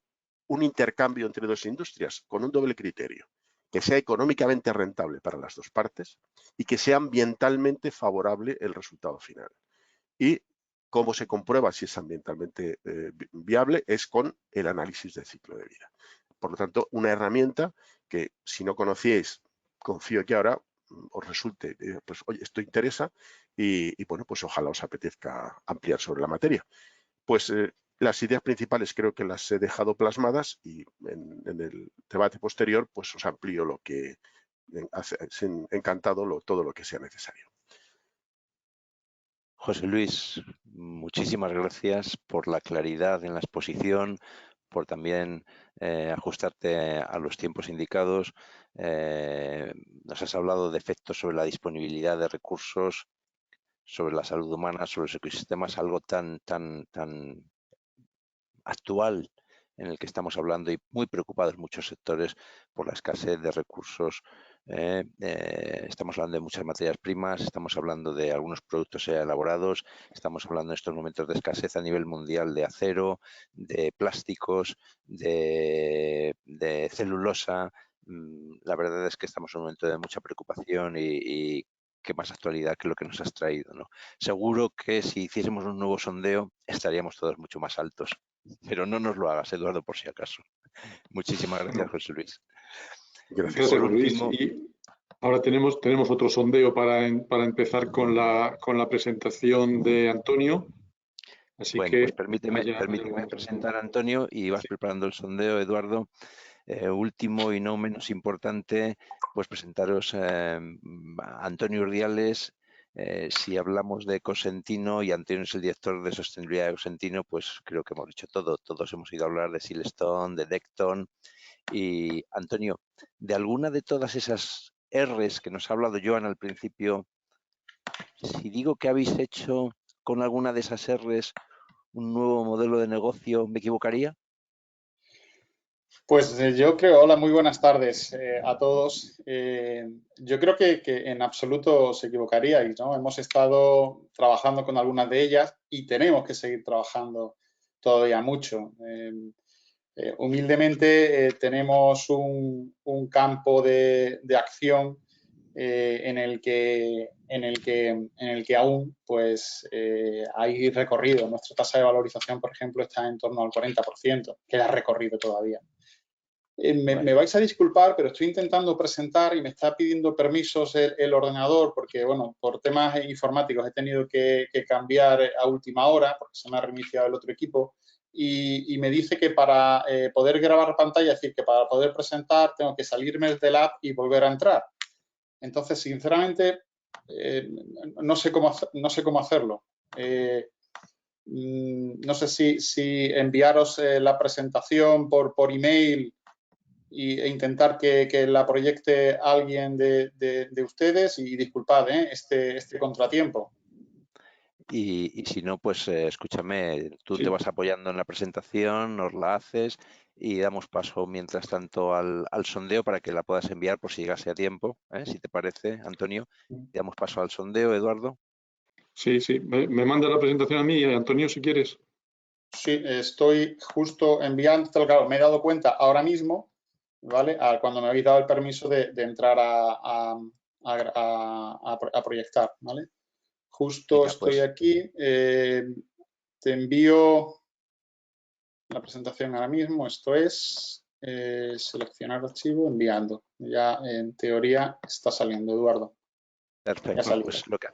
un intercambio entre dos industrias con un doble criterio: que sea económicamente rentable para las dos partes y que sea ambientalmente favorable el resultado final. Y cómo se comprueba si es ambientalmente viable es con el análisis de ciclo de vida. Por lo tanto, una herramienta que, si no conocíais, confío que ahora os resulte, pues oye, esto interesa y bueno, pues ojalá os apetezca ampliar sobre la materia. Pues las ideas principales creo que las he dejado plasmadas y en el debate posterior pues os amplío lo que encantado todo lo que sea necesario. José Luis, muchísimas gracias por la claridad en la exposición, por también ajustarte a los tiempos indicados. Nos has hablado de efectos sobre la disponibilidad de recursos, sobre la salud humana, sobre los ecosistemas, algo tan actual en el que estamos hablando y muy preocupados muchos sectores por la escasez de recursos. Estamos hablando de muchas materias primas, estamos hablando de algunos productos ya elaborados, estamos hablando en estos momentos de escasez a nivel mundial de acero, de plásticos, de celulosa. La verdad es que estamos en un momento de mucha preocupación y qué más actualidad que lo que nos has traído, ¿no? Seguro que si hiciésemos un nuevo sondeo estaríamos todos mucho más altos, pero no nos lo hagas, Eduardo, por si acaso. Muchísimas gracias, José Luis. Gracias, José Luis. Y ahora tenemos otro sondeo para empezar con la presentación de Antonio. Así bueno, que pues permíteme presentar a Antonio y vas preparando el sondeo, Eduardo. Último y no menos importante, pues presentaros a Antonio Urdiales. Si hablamos de Cosentino y Antonio es el director de sostenibilidad de Cosentino, pues creo que hemos dicho todo. Todos hemos ido a hablar de Silestone, de Decton. Y Antonio, de alguna de todas esas R's que nos ha hablado Joan al principio, si digo que habéis hecho con alguna de esas R's un nuevo modelo de negocio, ¿me equivocaría? Pues yo creo, hola, muy buenas tardes a todos. Yo creo que en absoluto se equivocaríais, ¿no? Hemos estado trabajando con algunas de ellas y tenemos que seguir trabajando todavía mucho. Humildemente tenemos un campo de acción en el que aún pues hay recorrido. Nuestra tasa de valorización, por ejemplo, está en torno al 40%, queda recorrido todavía. Me vais a disculpar, pero estoy intentando presentar y me está pidiendo permisos el ordenador porque, bueno, por temas informáticos he tenido que cambiar a última hora porque se me ha reiniciado el otro equipo y me dice que para poder grabar pantalla, es decir, que para poder presentar tengo que salirme del app y volver a entrar. Entonces, sinceramente, no sé cómo hacerlo. No sé si enviaros la presentación por email e intentar que la proyecte alguien de ustedes y disculpad este contratiempo. Y si no, pues escúchame, tú Sí. te vas apoyando en la presentación, nos la haces y damos paso mientras tanto al sondeo para que la puedas enviar por si llegase a tiempo, si te parece, Antonio. Damos paso al sondeo, Eduardo. Sí, sí. Me manda la presentación a mí, Antonio, si quieres. Sí, estoy justo enviando, claro, me he dado cuenta ahora mismo, ¿vale? Cuando me habéis dado el permiso de entrar a proyectar, ¿vale? Justo Venga, estoy pues aquí. Te envío la presentación ahora mismo. Esto es seleccionar archivo, enviando. Ya en teoría está saliendo, Eduardo. perfecto. Pues lo que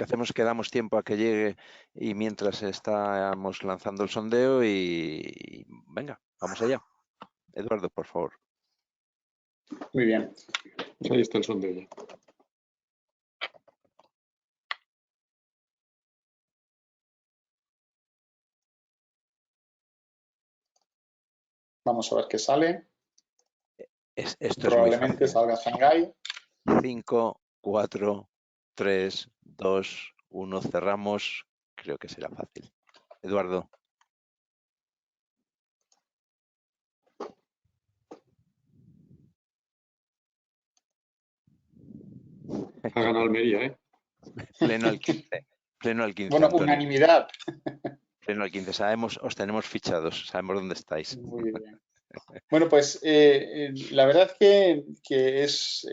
hacemos es que damos tiempo a que llegue y mientras estamos lanzando el sondeo y venga, vamos allá. Eduardo, por favor. Muy bien. Pues ahí está el sondeo ya. Vamos a ver qué sale. Esto Probablemente es muy salga Shanghái. 5, 4, 3, 2, 1, cerramos. Creo que será fácil. Eduardo. Ha ganado Almería, ¿eh? Pleno al 15. Pleno al 15, Bueno, Antonio. unanimidad. Pleno al 15. Os tenemos fichados. Sabemos dónde estáis. Muy bien. Bueno, pues la verdad que es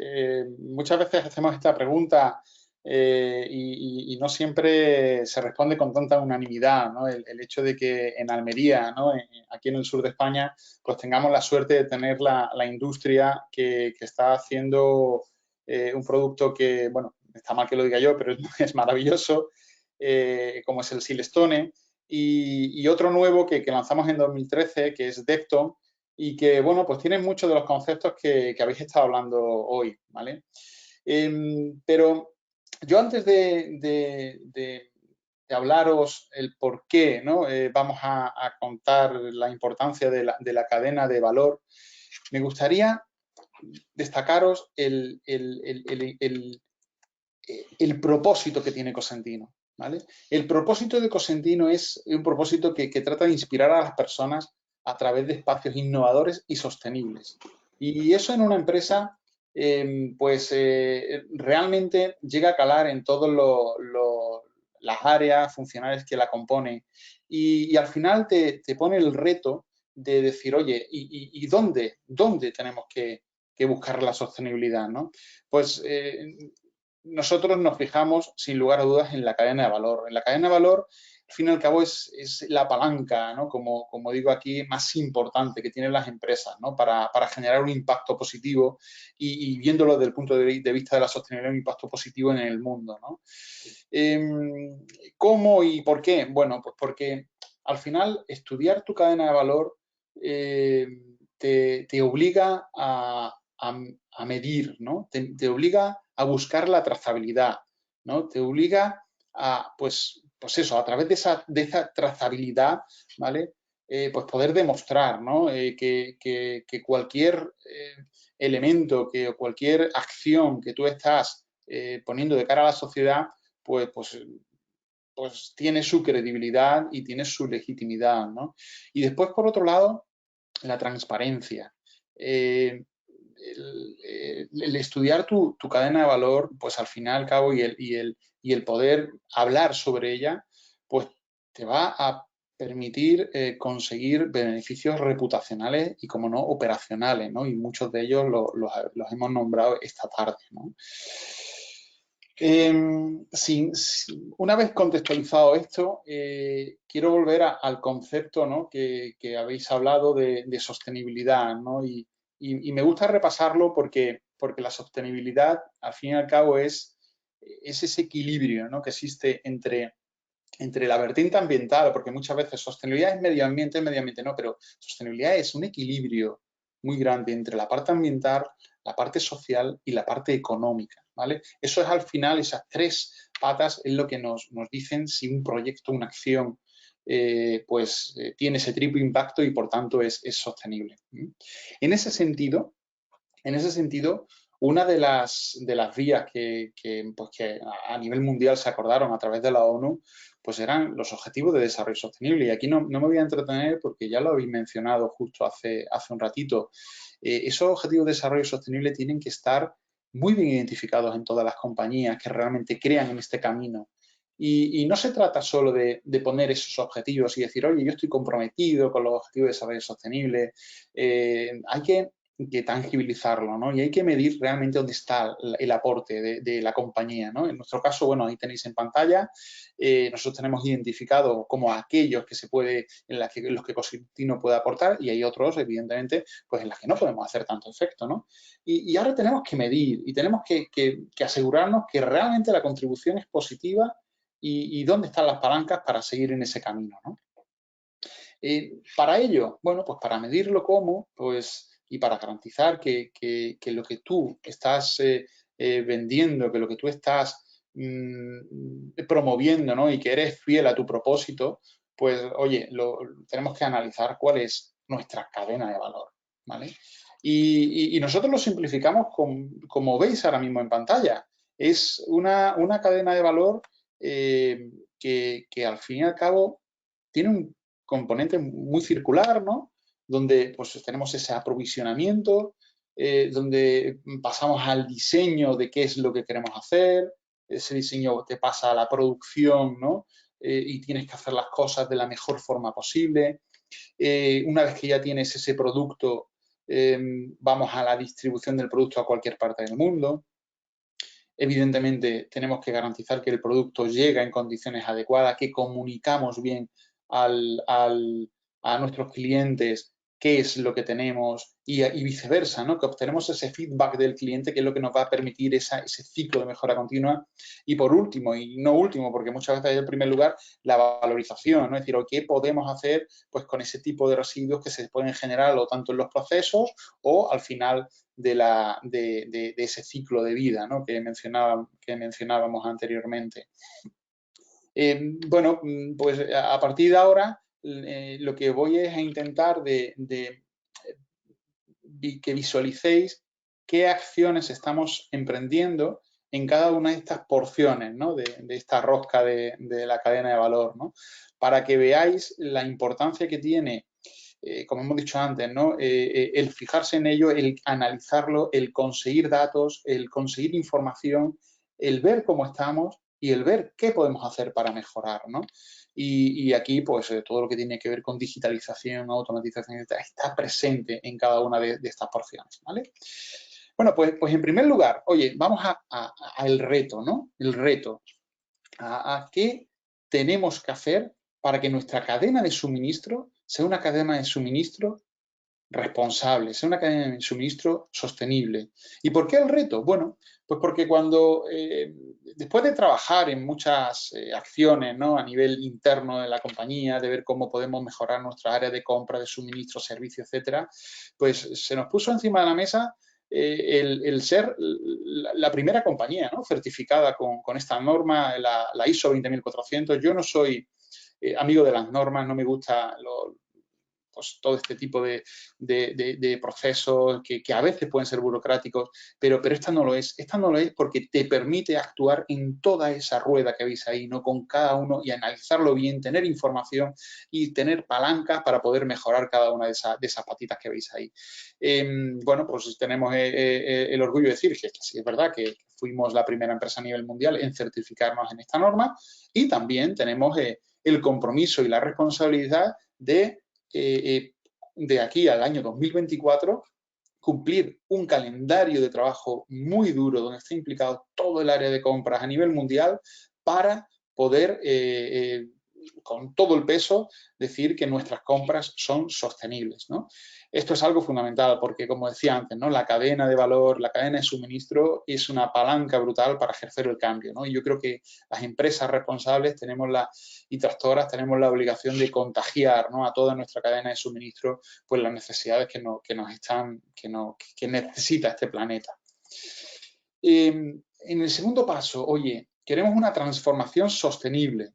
muchas veces hacemos esta pregunta y no siempre se responde con tanta unanimidad, ¿no? El hecho de que en Almería, ¿no? Aquí en el sur de España, pues tengamos la suerte de tener la industria que está haciendo un producto que, bueno, está mal que lo diga yo, pero es maravilloso, como es el Silestone, y otro nuevo que lanzamos en 2013, que es Decton, y que, bueno, pues tienen muchos de los conceptos que habéis estado hablando hoy, ¿vale? Pero yo antes de hablaros el por qué, ¿no? Vamos a contar la importancia de la cadena de valor, me gustaría destacaros el propósito que tiene Cosentino, ¿vale? El propósito de Cosentino es un propósito que trata de inspirar a las personas a través de espacios innovadores y sostenibles. Y eso en una empresa, realmente llega a calar en todas las áreas funcionales que la componen. Y al final te pone el reto de decir, oye, ¿y dónde tenemos que buscar la sostenibilidad, ¿no? Pues nosotros nos fijamos, sin lugar a dudas, en la cadena de valor. En la cadena de valor, al fin y al cabo, es la palanca, ¿no? Como digo aquí, más importante que tienen las empresas, ¿no? Para generar un impacto positivo y viéndolo desde el punto de vista de la sostenibilidad, un impacto positivo en el mundo, ¿no? ¿Cómo y por qué? Bueno, pues porque al final estudiar tu cadena de valor te obliga a medir, ¿no? Te obliga a buscar la trazabilidad, ¿no? Te obliga a, pues eso, a través de esa trazabilidad, ¿vale? Pues poder demostrar, ¿no? Que cualquier elemento, que cualquier acción que tú estás poniendo de cara a la sociedad, pues tiene su credibilidad y tiene su legitimidad, ¿no? Y después, por otro lado, la transparencia. El estudiar tu cadena de valor, pues al fin y al cabo, y el poder hablar sobre ella, pues te va a permitir conseguir beneficios reputacionales y, como no, operacionales, ¿no? Y muchos de ellos los hemos nombrado esta tarde, ¿no? Una vez contextualizado esto, quiero volver al concepto, ¿no? que habéis hablado de sostenibilidad, ¿no? Y y me gusta repasarlo porque la sostenibilidad, al fin y al cabo, es ese equilibrio, ¿no?, que existe entre la vertiente ambiental, porque muchas veces sostenibilidad es medio ambiente no, pero sostenibilidad es un equilibrio muy grande entre la parte ambiental, la parte social y la parte económica, ¿vale? Eso es al final, esas tres patas es lo que nos dicen si un proyecto, una acción, tiene ese triple impacto y por tanto es sostenible. En ese sentido, una de las vías que a nivel mundial se acordaron a través de la ONU, pues eran los Objetivos de Desarrollo Sostenible. Y aquí no me voy a entretener porque ya lo habéis mencionado justo hace un ratito. Esos Objetivos de Desarrollo Sostenible tienen que estar muy bien identificados en todas las compañías que realmente crean en este camino. Y no se trata solo de poner esos objetivos y decir, oye, yo estoy comprometido con los Objetivos de Desarrollo Sostenible. Hay que tangibilizarlo, ¿no? Y hay que medir realmente dónde está el aporte de la compañía, ¿no? En nuestro caso, bueno, ahí tenéis en pantalla, nosotros tenemos identificado como aquellos que se puede, en los que Ecosistino puede aportar, y hay otros, evidentemente, pues en las que no podemos hacer tanto efecto, ¿no? Y ahora tenemos que medir y tenemos que asegurarnos que realmente la contribución es positiva y dónde están las palancas para seguir en ese camino, ¿no? Para ello, bueno, pues para medirlo cómo, pues, y para garantizar que lo que tú estás vendiendo, que lo que tú estás promoviendo, ¿no?, y que eres fiel a tu propósito, pues, oye, tenemos que analizar cuál es nuestra cadena de valor, ¿vale? Y nosotros lo simplificamos como veis ahora mismo en pantalla. Es una cadena de valor que al fin y al cabo tiene un componente muy circular, ¿no?, donde pues tenemos ese aprovisionamiento, donde pasamos al diseño de qué es lo que queremos hacer, ese diseño te pasa a la producción, ¿no?, y tienes que hacer las cosas de la mejor forma posible. Una vez que ya tienes ese producto, vamos a la distribución del producto a cualquier parte del mundo. Evidentemente, tenemos que garantizar que el producto llega en condiciones adecuadas, que comunicamos bien a nuestros clientes qué es lo que tenemos y viceversa, ¿no?, que obtenemos ese feedback del cliente, que es lo que nos va a permitir ese ciclo de mejora continua. Y por último, y no último, porque muchas veces es en primer lugar, la valorización, ¿no? Es decir, ¿qué podemos hacer pues con ese tipo de residuos que se pueden generar o tanto en los procesos o al final de ese ciclo de vida, ¿no?, que mencionábamos anteriormente. Bueno, pues a partir de ahora lo que voy es a intentar que visualicéis qué acciones estamos emprendiendo en cada una de estas porciones, ¿no?, de esta rosca de la cadena de valor, ¿no?, para que veáis la importancia que tiene, como hemos dicho antes, ¿no?, el fijarse en ello, el analizarlo, el conseguir datos, el conseguir información, el ver cómo estamos y el ver qué podemos hacer para mejorar, ¿no? Y aquí, pues, todo lo que tiene que ver con digitalización, automatización, está presente en cada una de estas porciones, ¿vale? Bueno, pues en primer lugar, oye, vamos al reto, ¿no? El reto. ¿A qué tenemos que hacer para que nuestra cadena de suministro sea una cadena de suministro responsable, sea una cadena de suministro sostenible? ¿Y por qué el reto? Bueno, pues porque cuando, después de trabajar en muchas acciones, ¿no?, a nivel interno de la compañía, de ver cómo podemos mejorar nuestra área de compra, de suministro, servicio, etcétera, pues se nos puso encima de la mesa el ser la primera compañía, ¿no?, certificada con esta norma, la ISO 20400. Yo no soy amigo de las normas, no me gusta pues todo este tipo de procesos que a veces pueden ser burocráticos, pero esta no lo es. Esta no lo es porque te permite actuar en toda esa rueda que veis ahí, ¿no?, con cada uno y analizarlo bien, tener información y tener palancas para poder mejorar cada una de esas patitas que veis ahí. Bueno, pues tenemos el orgullo de decir que sí, es verdad que fuimos la primera empresa a nivel mundial en certificarnos en esta norma y también tenemos el compromiso y la responsabilidad de aquí al año 2024 cumplir un calendario de trabajo muy duro donde está implicado todo el área de compras a nivel mundial para poder con todo el peso, decir que nuestras compras son sostenibles, ¿no? Esto es algo fundamental porque, como decía antes, ¿no? La cadena de valor, la cadena de suministro es una palanca brutal para ejercer el cambio, ¿no? Y yo creo que las empresas responsables y tractoras tenemos la obligación de contagiar, ¿no? A toda nuestra cadena de suministro pues las necesidades que necesita este planeta. En el segundo paso, oye, queremos una transformación sostenible.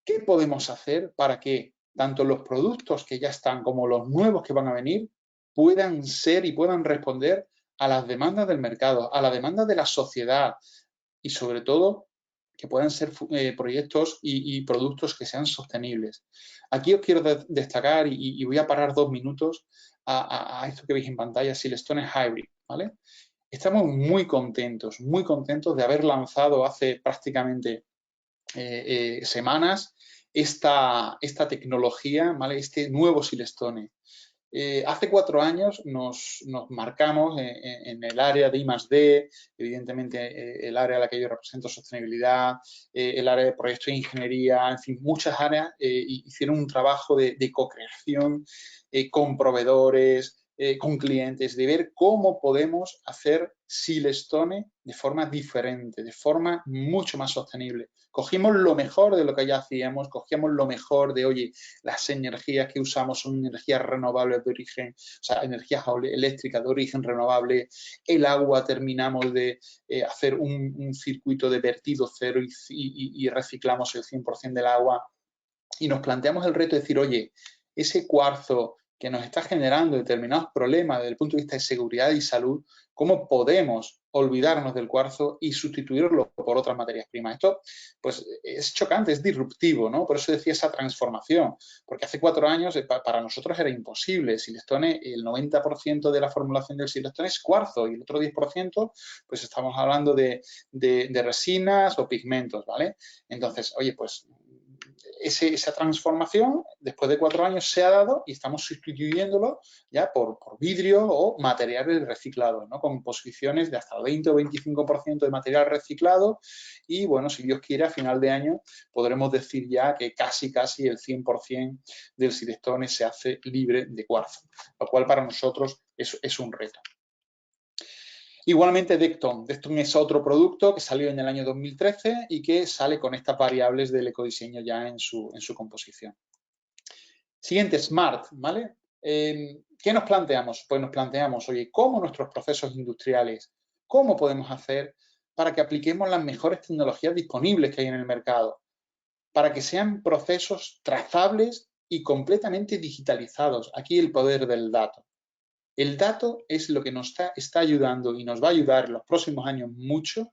¿Qué podemos hacer para que tanto los productos que ya están como los nuevos que van a venir puedan ser y puedan responder a las demandas del mercado, a la demanda de la sociedad y sobre todo que puedan ser proyectos y productos que sean sostenibles? Aquí os quiero destacar y voy a parar 2 minutos a esto que veis en pantalla, Silestone Hybrid, ¿vale? Estamos muy contentos de haber lanzado hace prácticamente semanas esta tecnología, ¿vale? Este nuevo Silestone. Hace 4 años nos marcamos en el área de I+D, evidentemente el área a la que yo represento sostenibilidad, el área de proyectos de ingeniería, en fin, muchas áreas hicieron un trabajo de co-creación con proveedores, con clientes, de ver cómo podemos hacer Silestone de forma diferente, de forma mucho más sostenible. Cogimos lo mejor de lo que ya hacíamos, cogíamos lo mejor de, oye, las energías que usamos son energías renovables de origen, o sea, energías eléctricas de origen renovable, el agua terminamos de hacer un circuito de vertido cero y reciclamos el 100% del agua. Y nos planteamos el reto de decir, oye, ese cuarzo que nos está generando determinados problemas desde el punto de vista de seguridad y salud, ¿cómo podemos olvidarnos del cuarzo y sustituirlo por otras materias primas? Esto, pues, es chocante, es disruptivo, ¿no? Por eso decía esa transformación, porque hace 4 años para nosotros era imposible. Silestone, el 90% de la formulación del Silestone es cuarzo y el otro 10%, pues estamos hablando de resinas o pigmentos, ¿vale? Entonces, oye, pues esa transformación después de 4 años se ha dado y estamos sustituyéndolo ya por vidrio o materiales reciclados, ¿no? Con posiciones de hasta el 20 o 25% de material reciclado y, bueno, si Dios quiere, a final de año podremos decir ya que casi el 100% del Silestone se hace libre de cuarzo, lo cual para nosotros es un reto. Igualmente Decton. Decton es otro producto que salió en el año 2013 y que sale con estas variables del ecodiseño ya en su composición. Siguiente, Smart, ¿vale? ¿Qué nos planteamos? Pues nos planteamos, oye, ¿cómo nuestros procesos industriales, cómo podemos hacer para que apliquemos las mejores tecnologías disponibles que hay en el mercado? Para que sean procesos trazables y completamente digitalizados. Aquí el poder del dato. El dato es lo que nos está ayudando y nos va a ayudar en los próximos años mucho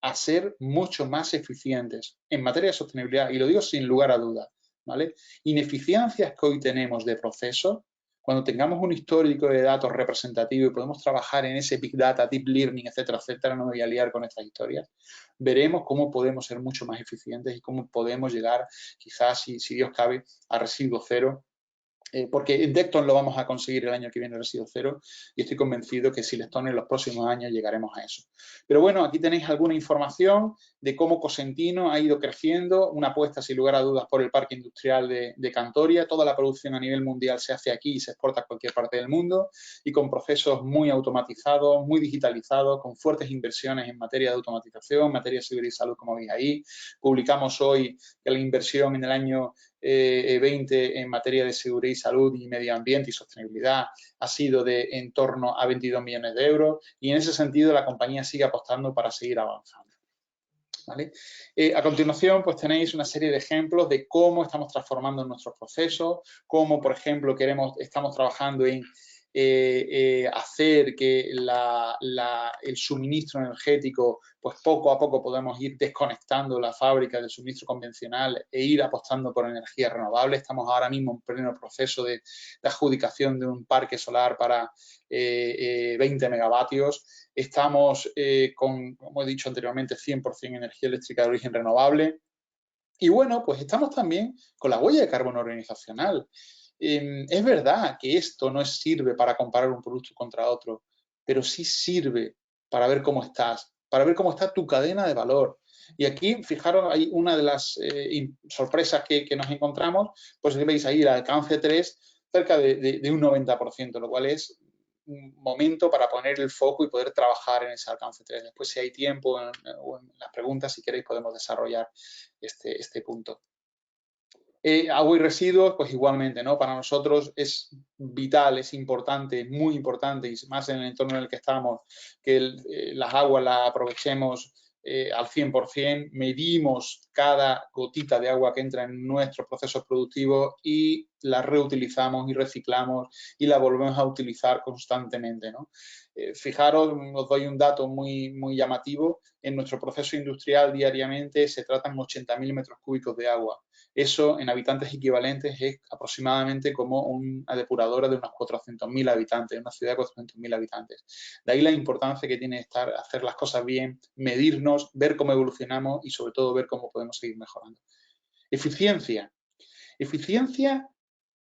a ser mucho más eficientes en materia de sostenibilidad, y lo digo sin lugar a dudas, ¿vale? Ineficiencias que hoy tenemos de proceso, cuando tengamos un histórico de datos representativo y podemos trabajar en ese Big Data, Deep Learning, etcétera, etcétera, no me voy a liar con estas historias, veremos cómo podemos ser mucho más eficientes y cómo podemos llegar, quizás, si Dios cabe, a residuo cero. Porque en Decton lo vamos a conseguir el año que viene, residuo cero, y estoy convencido que Silestone en los próximos años llegaremos a eso. Pero bueno, aquí tenéis alguna información de cómo Cosentino ha ido creciendo, una apuesta sin lugar a dudas por el parque industrial de Cantoria. Toda la producción a nivel mundial se hace aquí y se exporta a cualquier parte del mundo, y con procesos muy automatizados, muy digitalizados, con fuertes inversiones en materia de automatización, en materia de seguridad y salud, como veis ahí. Publicamos hoy que la inversión en el año 20 en materia de seguridad y salud y medio ambiente y sostenibilidad ha sido de en torno a 22 millones de euros, y en ese sentido la compañía sigue apostando para seguir avanzando. ¿Vale? A continuación, pues tenéis una serie de ejemplos de cómo estamos transformando nuestros procesos, cómo, por ejemplo, estamos trabajando en hacer que el suministro energético, pues poco a poco podemos ir desconectando la fábrica del suministro convencional e ir apostando por energía renovable. Estamos ahora mismo en pleno proceso de adjudicación de un parque solar para 20 megavatios. Estamos como he dicho anteriormente, 100% energía eléctrica de origen renovable. Y bueno, pues estamos también con la huella de carbono organizacional. Es verdad que esto no sirve para comparar un producto contra otro, pero sí sirve para ver cómo estás, para ver cómo está tu cadena de valor. Y aquí, fijaros, hay una de las sorpresas que nos encontramos, pues veis ahí el alcance 3 cerca de un 90%, lo cual es un momento para poner el foco y poder trabajar en ese alcance 3. Después, si hay tiempo o en las preguntas, si queréis, podemos desarrollar este punto. Agua y residuos, pues igualmente, ¿no? Para nosotros es vital, es importante, muy importante, y más en el entorno en el que estamos, que las aguas las aprovechemos al 100%, medimos cada gotita de agua que entra en nuestros procesos productivos y la reutilizamos y reciclamos y la volvemos a utilizar constantemente, ¿no? Fijaros, os doy un dato muy, muy llamativo, en nuestro proceso industrial diariamente se tratan 80.000 metros cúbicos de agua. Eso en habitantes equivalentes es aproximadamente como una depuradora de unos 400.000 habitantes, una ciudad de 400.000 habitantes. De ahí la importancia que tiene hacer las cosas bien, medirnos, ver cómo evolucionamos y sobre todo ver cómo podemos seguir mejorando. Eficiencia. Eficiencia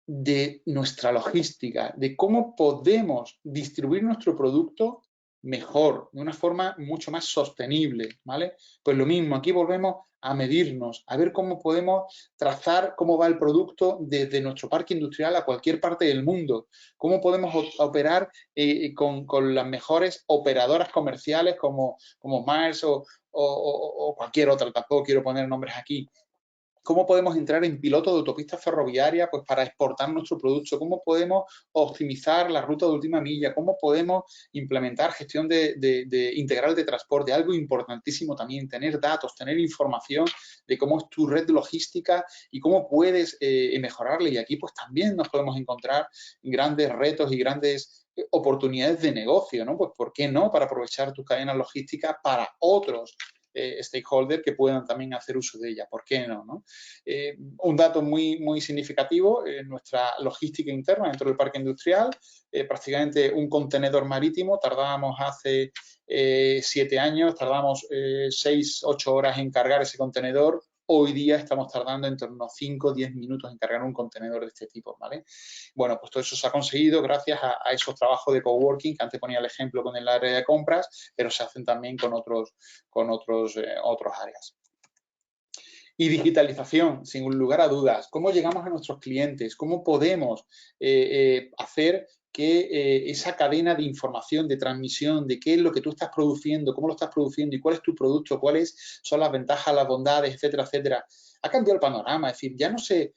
de nuestra logística, de cómo podemos distribuir nuestro producto mejor, de una forma mucho más sostenible, ¿vale? Pues lo mismo, aquí volvemos a medirnos, a ver cómo podemos trazar cómo va el producto desde nuestro parque industrial a cualquier parte del mundo, cómo podemos operar con las mejores operadoras comerciales como Mars o cualquier otra, tampoco quiero poner nombres aquí. ¿Cómo podemos entrar en piloto de autopistas ferroviarias pues, para exportar nuestro producto? ¿Cómo podemos optimizar la ruta de última milla? ¿Cómo podemos implementar gestión integral de transporte? Algo importantísimo también, tener datos, tener información de cómo es tu red logística y cómo puedes mejorarla. Y aquí pues también nos podemos encontrar grandes retos y grandes oportunidades de negocio, ¿no? Pues ¿por qué no? Para aprovechar tus cadenas logísticas para otros stakeholders que puedan también hacer uso de ella. ¿Por qué no? ¿No? Un dato muy, muy significativo, nuestra logística interna dentro del parque industrial, prácticamente un contenedor marítimo, tardábamos hace 7 años, tardamos 6-8 horas en cargar ese contenedor. Hoy día estamos tardando en torno a 5 o 10 minutos en cargar un contenedor de este tipo, ¿vale? Bueno, pues todo eso se ha conseguido gracias a esos trabajos de coworking, que antes ponía el ejemplo con el área de compras, pero se hacen también con otros áreas. Y digitalización, sin lugar a dudas. ¿Cómo llegamos a nuestros clientes? ¿Cómo podemos hacer que esa cadena de información, de transmisión, de qué es lo que tú estás produciendo, cómo lo estás produciendo y cuál es tu producto, cuáles son las ventajas, las bondades, etcétera, etcétera? Ha cambiado el panorama, es decir, ya no se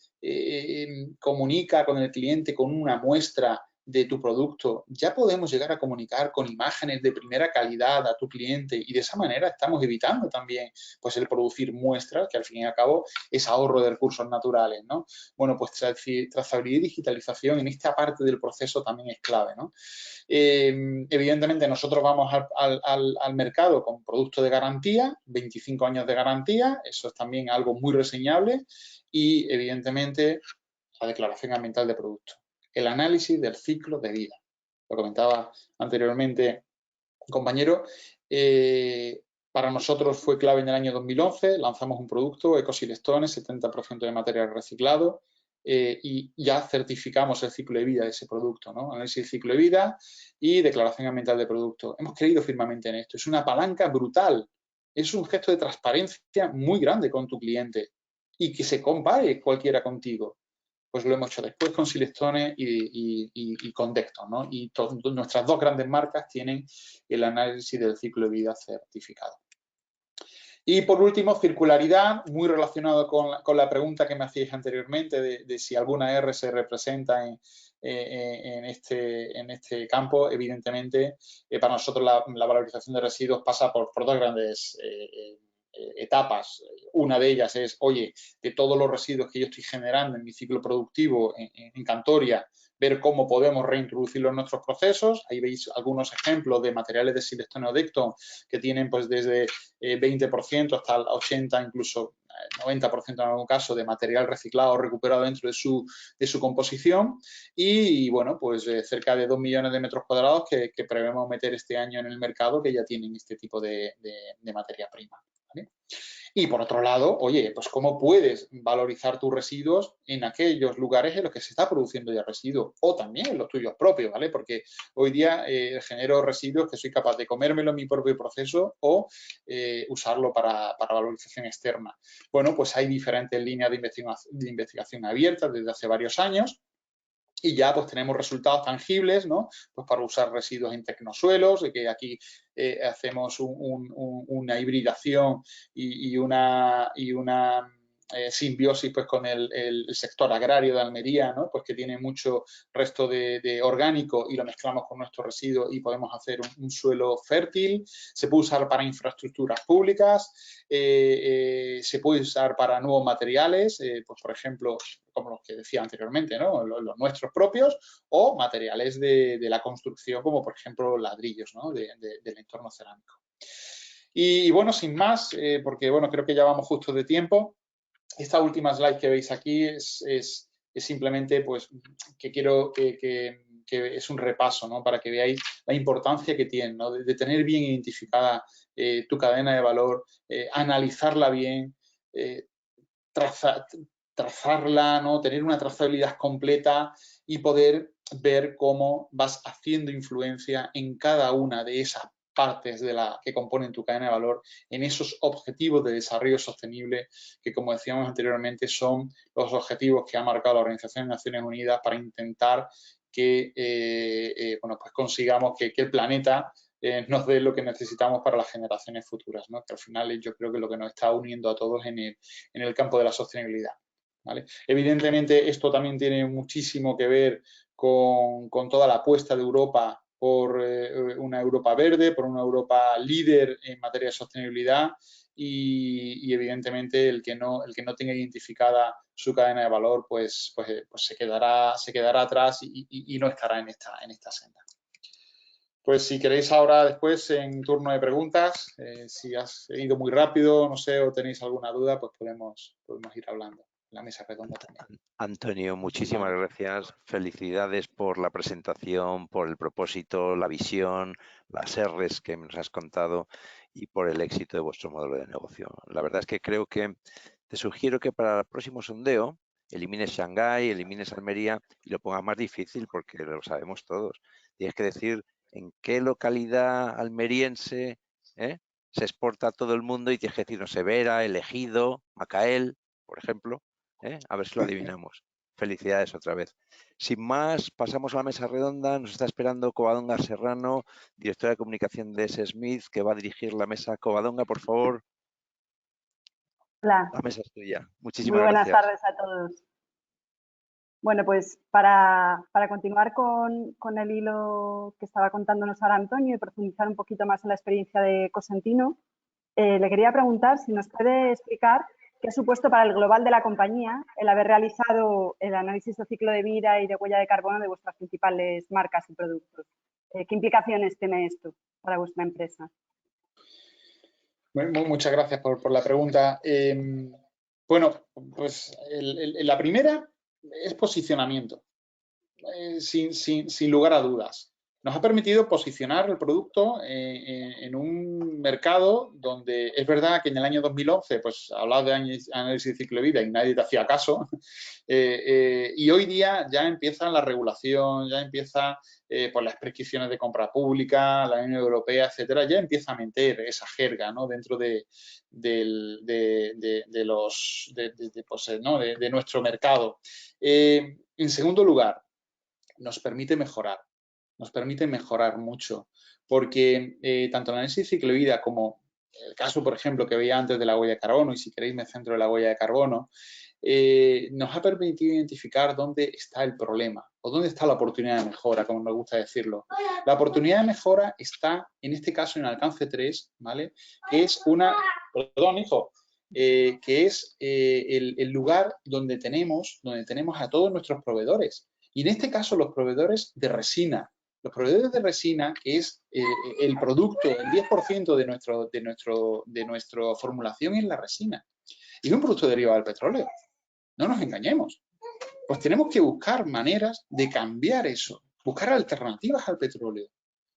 comunica con el cliente con una muestra de tu producto, ya podemos llegar a comunicar con imágenes de primera calidad a tu cliente y de esa manera estamos evitando también pues el producir muestras, que al fin y al cabo es ahorro de recursos naturales, ¿no? Bueno, pues trazabilidad y digitalización en esta parte del proceso también es clave, ¿no? Evidentemente nosotros vamos al mercado con productos de garantía, 25 años de garantía, eso es también algo muy reseñable y evidentemente la declaración ambiental de producto. El análisis del ciclo de vida. Lo comentaba anteriormente un compañero. Para nosotros fue clave en el año 2011. Lanzamos un producto, Ecosilestone, 70% de material reciclado. Y ya certificamos el ciclo de vida de ese producto, ¿no? Análisis de ciclo de vida y declaración ambiental de producto. Hemos creído firmemente en esto. Es una palanca brutal. Es un gesto de transparencia muy grande con tu cliente y que se compare cualquiera contigo. Pues lo hemos hecho después con Silestone y con Decton, ¿no? Y nuestras dos grandes marcas tienen el análisis del ciclo de vida certificado. Y por último, circularidad, muy relacionado con la pregunta que me hacíais anteriormente de si alguna R se representa en este campo. Evidentemente, para nosotros la valorización de residuos pasa por dos grandes etapas. Una de ellas es, oye, de todos los residuos que yo estoy generando en mi ciclo productivo en Cantoria, ver cómo podemos reintroducirlo en nuestros procesos. Ahí veis algunos ejemplos de materiales de Silestone o Decton que tienen pues desde 20% hasta el 80%, incluso 90% en algún caso de material reciclado o recuperado dentro de su composición y bueno, pues cerca de 2 millones de metros cuadrados que prevemos meter este año en el mercado que ya tienen este tipo de materia prima. ¿Vale? Y por otro lado, oye, pues cómo puedes valorizar tus residuos en aquellos lugares en los que se está produciendo ya residuos o también en los tuyos propios, ¿vale? Porque hoy día genero residuos que soy capaz de comérmelo en mi propio proceso o usarlo para valorización externa. Bueno, pues hay diferentes líneas de investigación abiertas desde hace varios años. Y ya pues tenemos resultados tangibles, ¿no? Pues para usar residuos en tecnosuelos, de que aquí hacemos una hibridación y una simbiosis pues con el sector agrario de Almería, ¿no? Pues que tiene mucho resto de orgánico y lo mezclamos con nuestros residuos y podemos hacer un suelo fértil. Se puede usar para infraestructuras públicas, se puede usar para nuevos materiales, pues por ejemplo, como los que decía anteriormente, ¿no? Los nuestros propios o materiales de la construcción, como por ejemplo ladrillos, ¿no? Del entorno cerámico. Y bueno, sin más, porque bueno, creo que ya vamos justo de tiempo. Esta última slide que veis aquí es simplemente pues que quiero que es un repaso, ¿no? Para que veáis la importancia que tiene, ¿no? de tener bien identificada tu cadena de valor, analizarla bien, trazarla, ¿no? Tener una trazabilidad completa y poder ver cómo vas haciendo influencia en cada una de esas partes de que componen tu cadena de valor en esos objetivos de desarrollo sostenible que, como decíamos anteriormente, son los objetivos que ha marcado la Organización de Naciones Unidas para intentar que bueno, pues consigamos que el planeta nos dé lo que necesitamos para las generaciones futuras, ¿no? Que al final yo creo que es lo que nos está uniendo a todos en el campo de la sostenibilidad, ¿vale? Evidentemente, esto también tiene muchísimo que ver con toda la apuesta de Europa por una Europa verde, por una Europa líder en materia de sostenibilidad y evidentemente el que no tenga identificada su cadena de valor pues se quedará atrás y no estará en esta senda. Pues si queréis ahora después en turno de preguntas, si has ido muy rápido, no sé, o tenéis alguna duda, pues podemos ir hablando. La mesa redonda también. Antonio, muchísimas gracias. Felicidades por la presentación, por el propósito, la visión, las R's que nos has contado y por el éxito de vuestro modelo de negocio. La verdad es que creo que te sugiero que para el próximo sondeo elimines Shanghái, elimines Almería y lo pongas más difícil porque lo sabemos todos. Tienes que decir en qué localidad almeriense se exporta a todo el mundo y tienes que decir, no sé, Vera, El Ejido, Macael, por ejemplo. A ver si lo adivinamos. Felicidades otra vez. Sin más, pasamos a la mesa redonda. Nos está esperando Covadonga Serrano, directora de comunicación de S. Smith, que va a dirigir la mesa. Covadonga, por favor. Hola. La mesa es tuya. Muchísimas Muy buenas gracias. tardes a todos. Bueno, pues para continuar con el hilo que estaba contándonos ahora Antonio y profundizar un poquito más en la experiencia de Cosentino, le quería preguntar si nos puede explicar qué ha supuesto para el global de la compañía el haber realizado el análisis de ciclo de vida y de huella de carbono de vuestras principales marcas y productos. ¿Qué implicaciones tiene esto para vuestra empresa? Muchas gracias por la pregunta. Bueno, pues la primera es posicionamiento, sin lugar a dudas. Nos ha permitido posicionar el producto en un mercado donde es verdad que en el año 2011 pues hablaba de análisis de ciclo de vida y nadie te hacía caso y hoy día ya empieza la regulación, ya empieza pues las prescripciones de compra pública, la Unión Europea, etcétera, ya empieza a meter esa jerga, ¿no? Dentro de nuestro mercado. En segundo lugar, nos permite mejorar mucho, porque tanto el análisis de ciclo de vida como el caso, por ejemplo, que veía antes de la huella de carbono, y si queréis me centro en la huella de carbono, nos ha permitido identificar dónde está el problema o dónde está la oportunidad de mejora, como me gusta decirlo. La oportunidad de mejora está, en este caso, en alcance 3, ¿vale? Que es perdón, hijo, que es el lugar donde tenemos a todos nuestros proveedores. Y en este caso, los proveedores de resina. Los proveedores de resina, que es el producto, el 10% de nuestra formulación es la resina. Y es un producto derivado del petróleo. No nos engañemos. Pues tenemos que buscar maneras de cambiar eso, buscar alternativas al petróleo,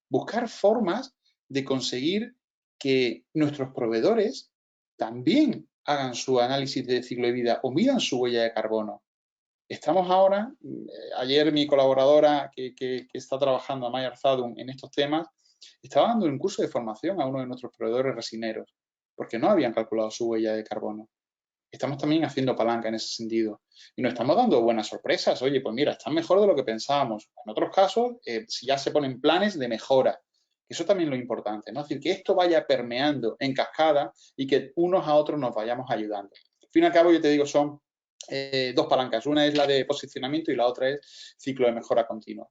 buscar formas de conseguir que nuestros proveedores también hagan su análisis de ciclo de vida o midan su huella de carbono. Estamos ahora, ayer mi colaboradora que está trabajando, Amaya Arzadun, en estos temas, estaba dando un curso de formación a uno de nuestros proveedores resineros, porque no habían calculado su huella de carbono. Estamos también haciendo palanca en ese sentido. Y nos estamos dando buenas sorpresas. Oye, pues mira, están mejor de lo que pensábamos. En otros casos, si ya se ponen planes de mejora. Eso también es lo importante, ¿no? Es decir, que esto vaya permeando en cascada y que unos a otros nos vayamos ayudando. Al fin y al cabo, yo te digo, son dos palancas. Una es la de posicionamiento y la otra es ciclo de mejora continua.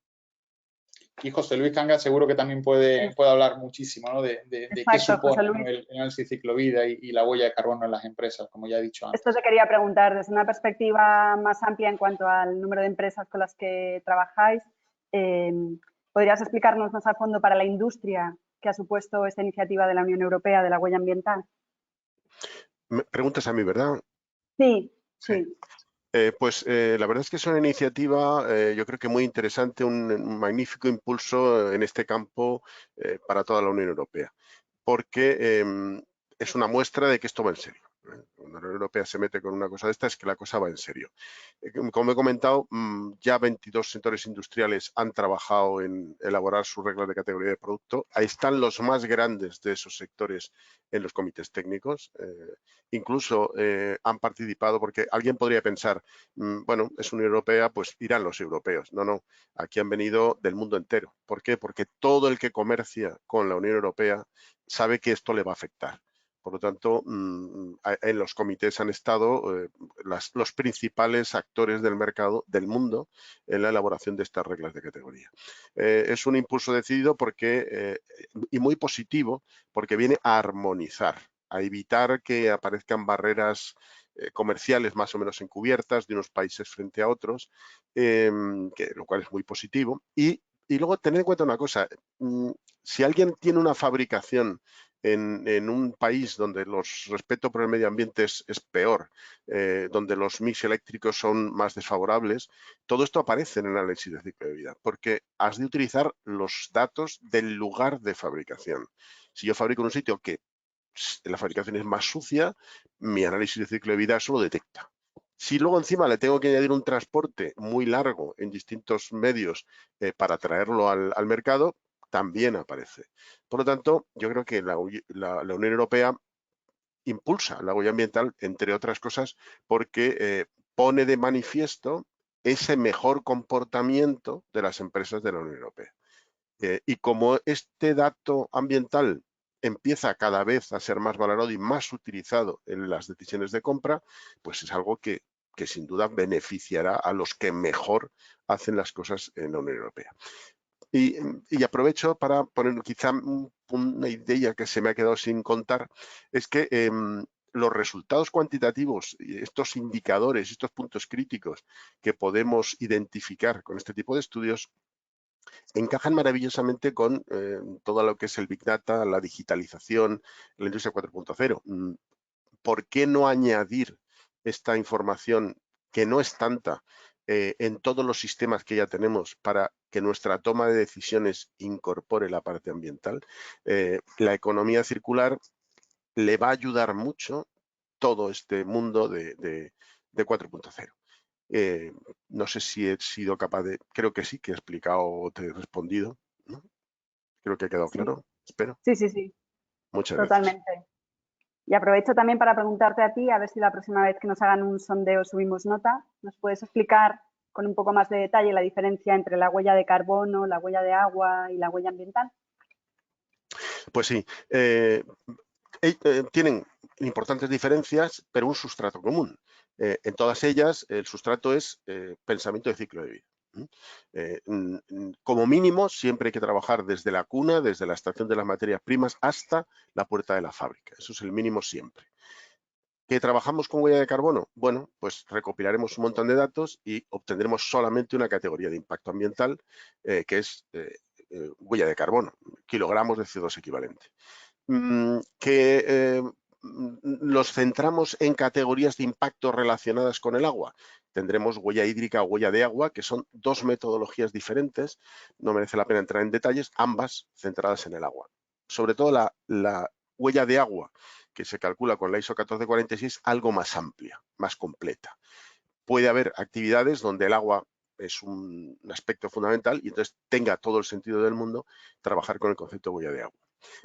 Y José Luis Cangas seguro que también puede hablar muchísimo, ¿no? de qué supone, ¿no? el análisis de ciclo vida y la huella de carbono en las empresas, como ya he dicho antes. Esto te quería preguntar, desde una perspectiva más amplia en cuanto al número de empresas con las que trabajáis, ¿podrías explicarnos más a fondo para la industria qué ha supuesto esta iniciativa de la Unión Europea de la huella ambiental? Me preguntas a mí, ¿verdad? Sí, sí. Pues la verdad es que es una iniciativa, yo creo que muy interesante, un magnífico impulso en este campo para toda la Unión Europea, porque es una muestra de que esto va en serio. Cuando la Unión Europea se mete con una cosa de esta, es que la cosa va en serio. Como he comentado, ya 22 sectores industriales han trabajado en elaborar sus reglas de categoría de producto. Ahí están los más grandes de esos sectores en los comités técnicos. Incluso han participado, porque alguien podría pensar, bueno, es Unión Europea, pues irán los europeos. No, no, aquí han venido del mundo entero. ¿Por qué? Porque todo el que comercia con la Unión Europea sabe que esto le va a afectar. Por lo tanto, en los comités han estado los principales actores del mercado del mundo en la elaboración de estas reglas de categoría. Es un impulso decidido y muy positivo, porque viene a armonizar, a evitar que aparezcan barreras comerciales más o menos encubiertas de unos países frente a otros, lo cual es muy positivo. Y luego tener en cuenta una cosa, si alguien tiene una fabricación en un país donde el respeto por el medio ambiente es peor, donde los mix eléctricos son más desfavorables, todo esto aparece en el análisis de ciclo de vida, porque has de utilizar los datos del lugar de fabricación. Si yo fabrico en un sitio que la fabricación es más sucia, mi análisis de ciclo de vida eso lo detecta. Si luego encima le tengo que añadir un transporte muy largo en distintos medios para traerlo al mercado, también aparece. Por lo tanto, yo creo que la Unión Europea impulsa la huella ambiental, entre otras cosas, porque pone de manifiesto ese mejor comportamiento de las empresas de la Unión Europea. Y como este dato ambiental empieza cada vez a ser más valorado y más utilizado en las decisiones de compra, pues es algo que sin duda beneficiará a los que mejor hacen las cosas en la Unión Europea. Y aprovecho para poner quizá una idea que se me ha quedado sin contar, es que los resultados cuantitativos, estos indicadores, estos puntos críticos que podemos identificar con este tipo de estudios, encajan maravillosamente con todo lo que es el Big Data, la digitalización, la industria 4.0. ¿Por qué no añadir esta información, que no es tanta, en todos los sistemas que ya tenemos para que nuestra toma de decisiones incorpore la parte ambiental? La economía circular le va a ayudar mucho todo este mundo de 4.0. No sé si he sido capaz de... Creo que sí, que he explicado o te he respondido, ¿no? Creo que ha quedado claro, espero. Sí, sí, sí. Muchas Totalmente. gracias. Y aprovecho también para preguntarte a ti, a ver si la próxima vez que nos hagan un sondeo subimos nota, ¿nos puedes explicar con un poco más de detalle la diferencia entre la huella de carbono, la huella de agua y la huella ambiental? Pues sí, tienen importantes diferencias, pero un sustrato común. En todas ellas, el sustrato es pensamiento de ciclo de vida. Como mínimo, siempre hay que trabajar desde la cuna, desde la extracción de las materias primas, hasta la puerta de la fábrica. Eso es el mínimo siempre. ¿Que trabajamos con huella de carbono? Bueno, pues recopilaremos un montón de datos y obtendremos solamente una categoría de impacto ambiental, que es huella de carbono, kilogramos de CO2 equivalente. Que los centramos en categorías de impacto relacionadas con el agua. Tendremos huella hídrica o huella de agua, que son dos metodologías diferentes. No merece la pena entrar en detalles, ambas centradas en el agua. Sobre todo la huella de agua, que se calcula con la ISO 1446 algo más amplia, más completa. Puede haber actividades donde el agua es un aspecto fundamental y entonces tenga todo el sentido del mundo trabajar con el concepto de huella de agua.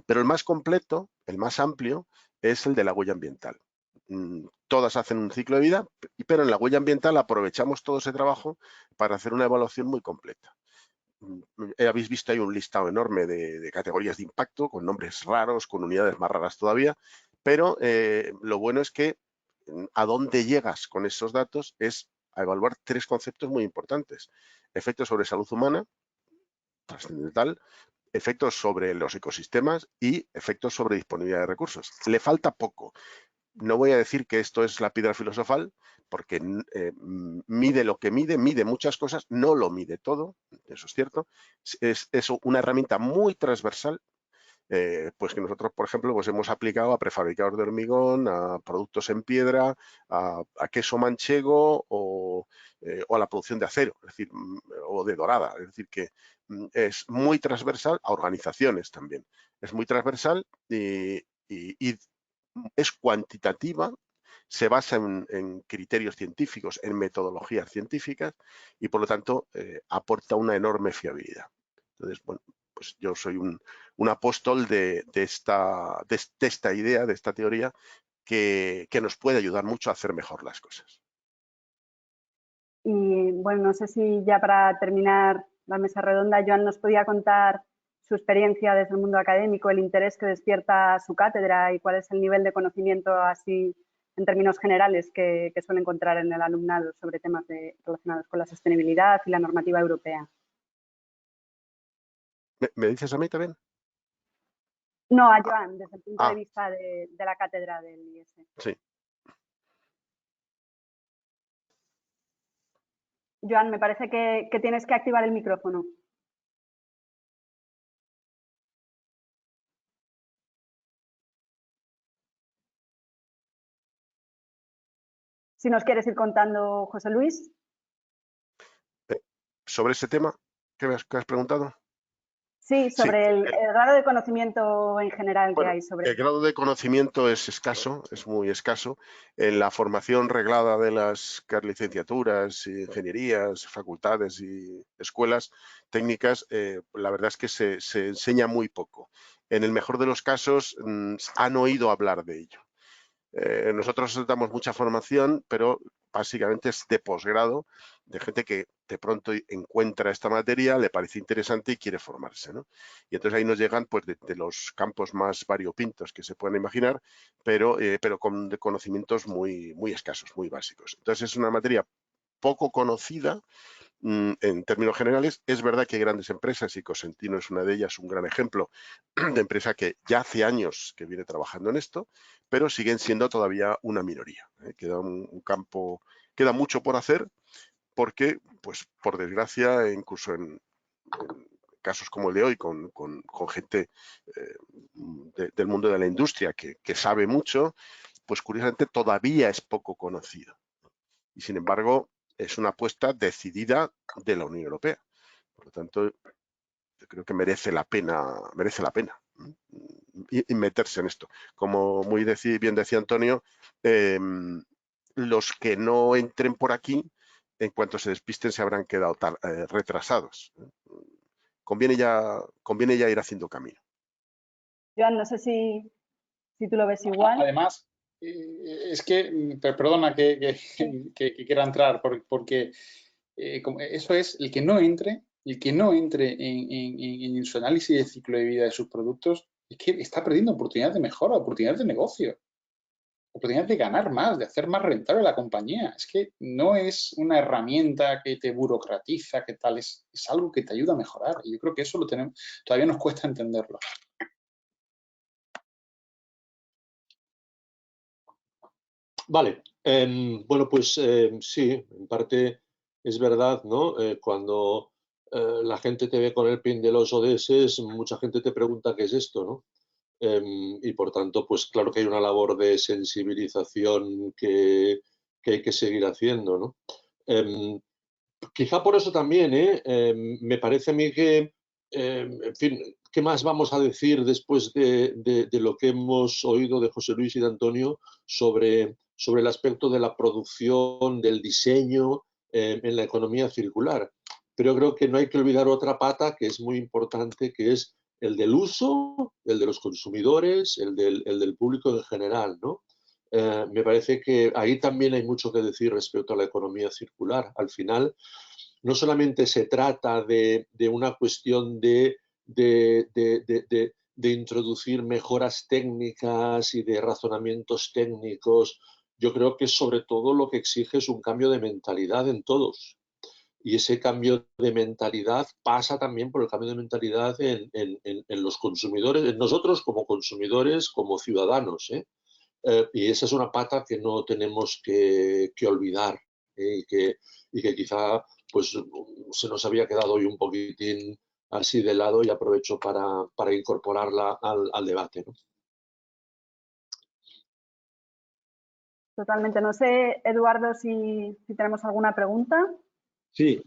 Pero el más completo, el más amplio, es el de la huella ambiental. Todas hacen un ciclo de vida, pero en la huella ambiental aprovechamos todo ese trabajo para hacer una evaluación muy completa. Habéis visto ahí un listado enorme de categorías de impacto, con nombres raros, con unidades más raras todavía, pero lo bueno es que a dónde llegas con esos datos es a evaluar 3 conceptos muy importantes. Efectos sobre salud humana, trascendental, efectos sobre los ecosistemas y efectos sobre disponibilidad de recursos. Le falta poco. No voy a decir que esto es la piedra filosofal, porque mide lo que mide muchas cosas, no lo mide todo, eso es cierto. Es una herramienta muy transversal, pues que nosotros, por ejemplo, pues hemos aplicado a prefabricados de hormigón, a productos en piedra, a queso manchego o a la producción de acero, es decir, o de dorada. Es decir, que es muy transversal a organizaciones también. Es muy transversal y es cuantitativa, se basa en criterios científicos, en metodologías científicas y, por lo tanto, aporta una enorme fiabilidad. Entonces, bueno, pues yo soy un apóstol de esta idea, de esta teoría, que nos puede ayudar mucho a hacer mejor las cosas. Y bueno, no sé si ya para terminar la mesa redonda, Joan nos podía contar su experiencia desde el mundo académico, el interés que despierta su cátedra y cuál es el nivel de conocimiento así en términos generales que suele encontrar en el alumnado sobre temas relacionados con la sostenibilidad y la normativa europea. ¿Me dices a mí también? No, a Joan, desde el punto de vista de la cátedra del IES. Sí. Joan, me parece que tienes que activar el micrófono. Si nos quieres ir contando, José Luis. ¿Sobre ese tema que has preguntado? Sí, sobre el grado de conocimiento en general que hay sobre... El grado de conocimiento es escaso, es muy escaso. En la formación reglada de las licenciaturas, ingenierías, facultades y escuelas técnicas, la verdad es que se enseña muy poco. En el mejor de los casos, han oído hablar de ello. Nosotros damos mucha formación, pero básicamente es de posgrado, de gente que de pronto encuentra esta materia, le parece interesante y quiere formarse, ¿no? Y entonces ahí nos llegan pues de los campos más variopintos que se pueden imaginar, pero con conocimientos muy, muy escasos, muy básicos. Entonces es una materia poco conocida en términos generales. Es verdad que hay grandes empresas y Cosentino es una de ellas, un gran ejemplo de empresa que ya hace años que viene trabajando en esto, pero siguen siendo todavía una minoría. Queda un campo, queda mucho por hacer porque, pues por desgracia, incluso en casos como el de hoy, con gente del mundo de la industria que sabe mucho, pues curiosamente todavía es poco conocido. Y sin embargo, es una apuesta decidida de la Unión Europea. Por lo tanto, yo creo que merece la pena y meterse en esto. Como muy bien decía Antonio, los que no entren por aquí, en cuanto se despisten, se habrán quedado retrasados. Conviene ya ir haciendo camino. Joan, no sé si tú lo ves igual. Además, es que, perdona que quiera entrar, porque eso es el que no entre en su análisis de ciclo de vida de sus productos, es que está perdiendo oportunidades de mejora, oportunidades de negocio, oportunidades de ganar más, de hacer más rentable la compañía. Es que no es una herramienta que te burocratiza, que tal, es algo que te ayuda a mejorar. Y yo creo que eso todavía nos cuesta entenderlo. Vale, bueno, pues sí, en parte es verdad, ¿no? Cuando la gente te ve con el pin de los ODS, mucha gente te pregunta qué es esto, ¿no? Y por tanto, pues claro que hay una labor de sensibilización que hay que seguir haciendo, ¿no? Quizá por eso también, me parece a mí que, en fin, ¿qué más vamos a decir después de lo que hemos oído de José Luis y de Antonio sobre el aspecto de la producción, del diseño en la economía circular? Pero yo creo que no hay que olvidar otra pata que es muy importante, que es el del uso, el de los consumidores, el del público en general, ¿no? Me parece que ahí también hay mucho que decir respecto a la economía circular. Al final, no solamente se trata de una cuestión de introducir mejoras técnicas y de razonamientos técnicos. Yo creo que sobre todo lo que exige es un cambio de mentalidad en todos. Y ese cambio de mentalidad pasa también por el cambio de mentalidad en los consumidores, en nosotros como consumidores, como ciudadanos. Y esa es una pata que no tenemos que olvidar, y que quizá pues, se nos había quedado hoy un poquitín así de lado, y aprovecho para incorporarla al debate, ¿no? Totalmente. No sé, Eduardo, si tenemos alguna pregunta. Sí,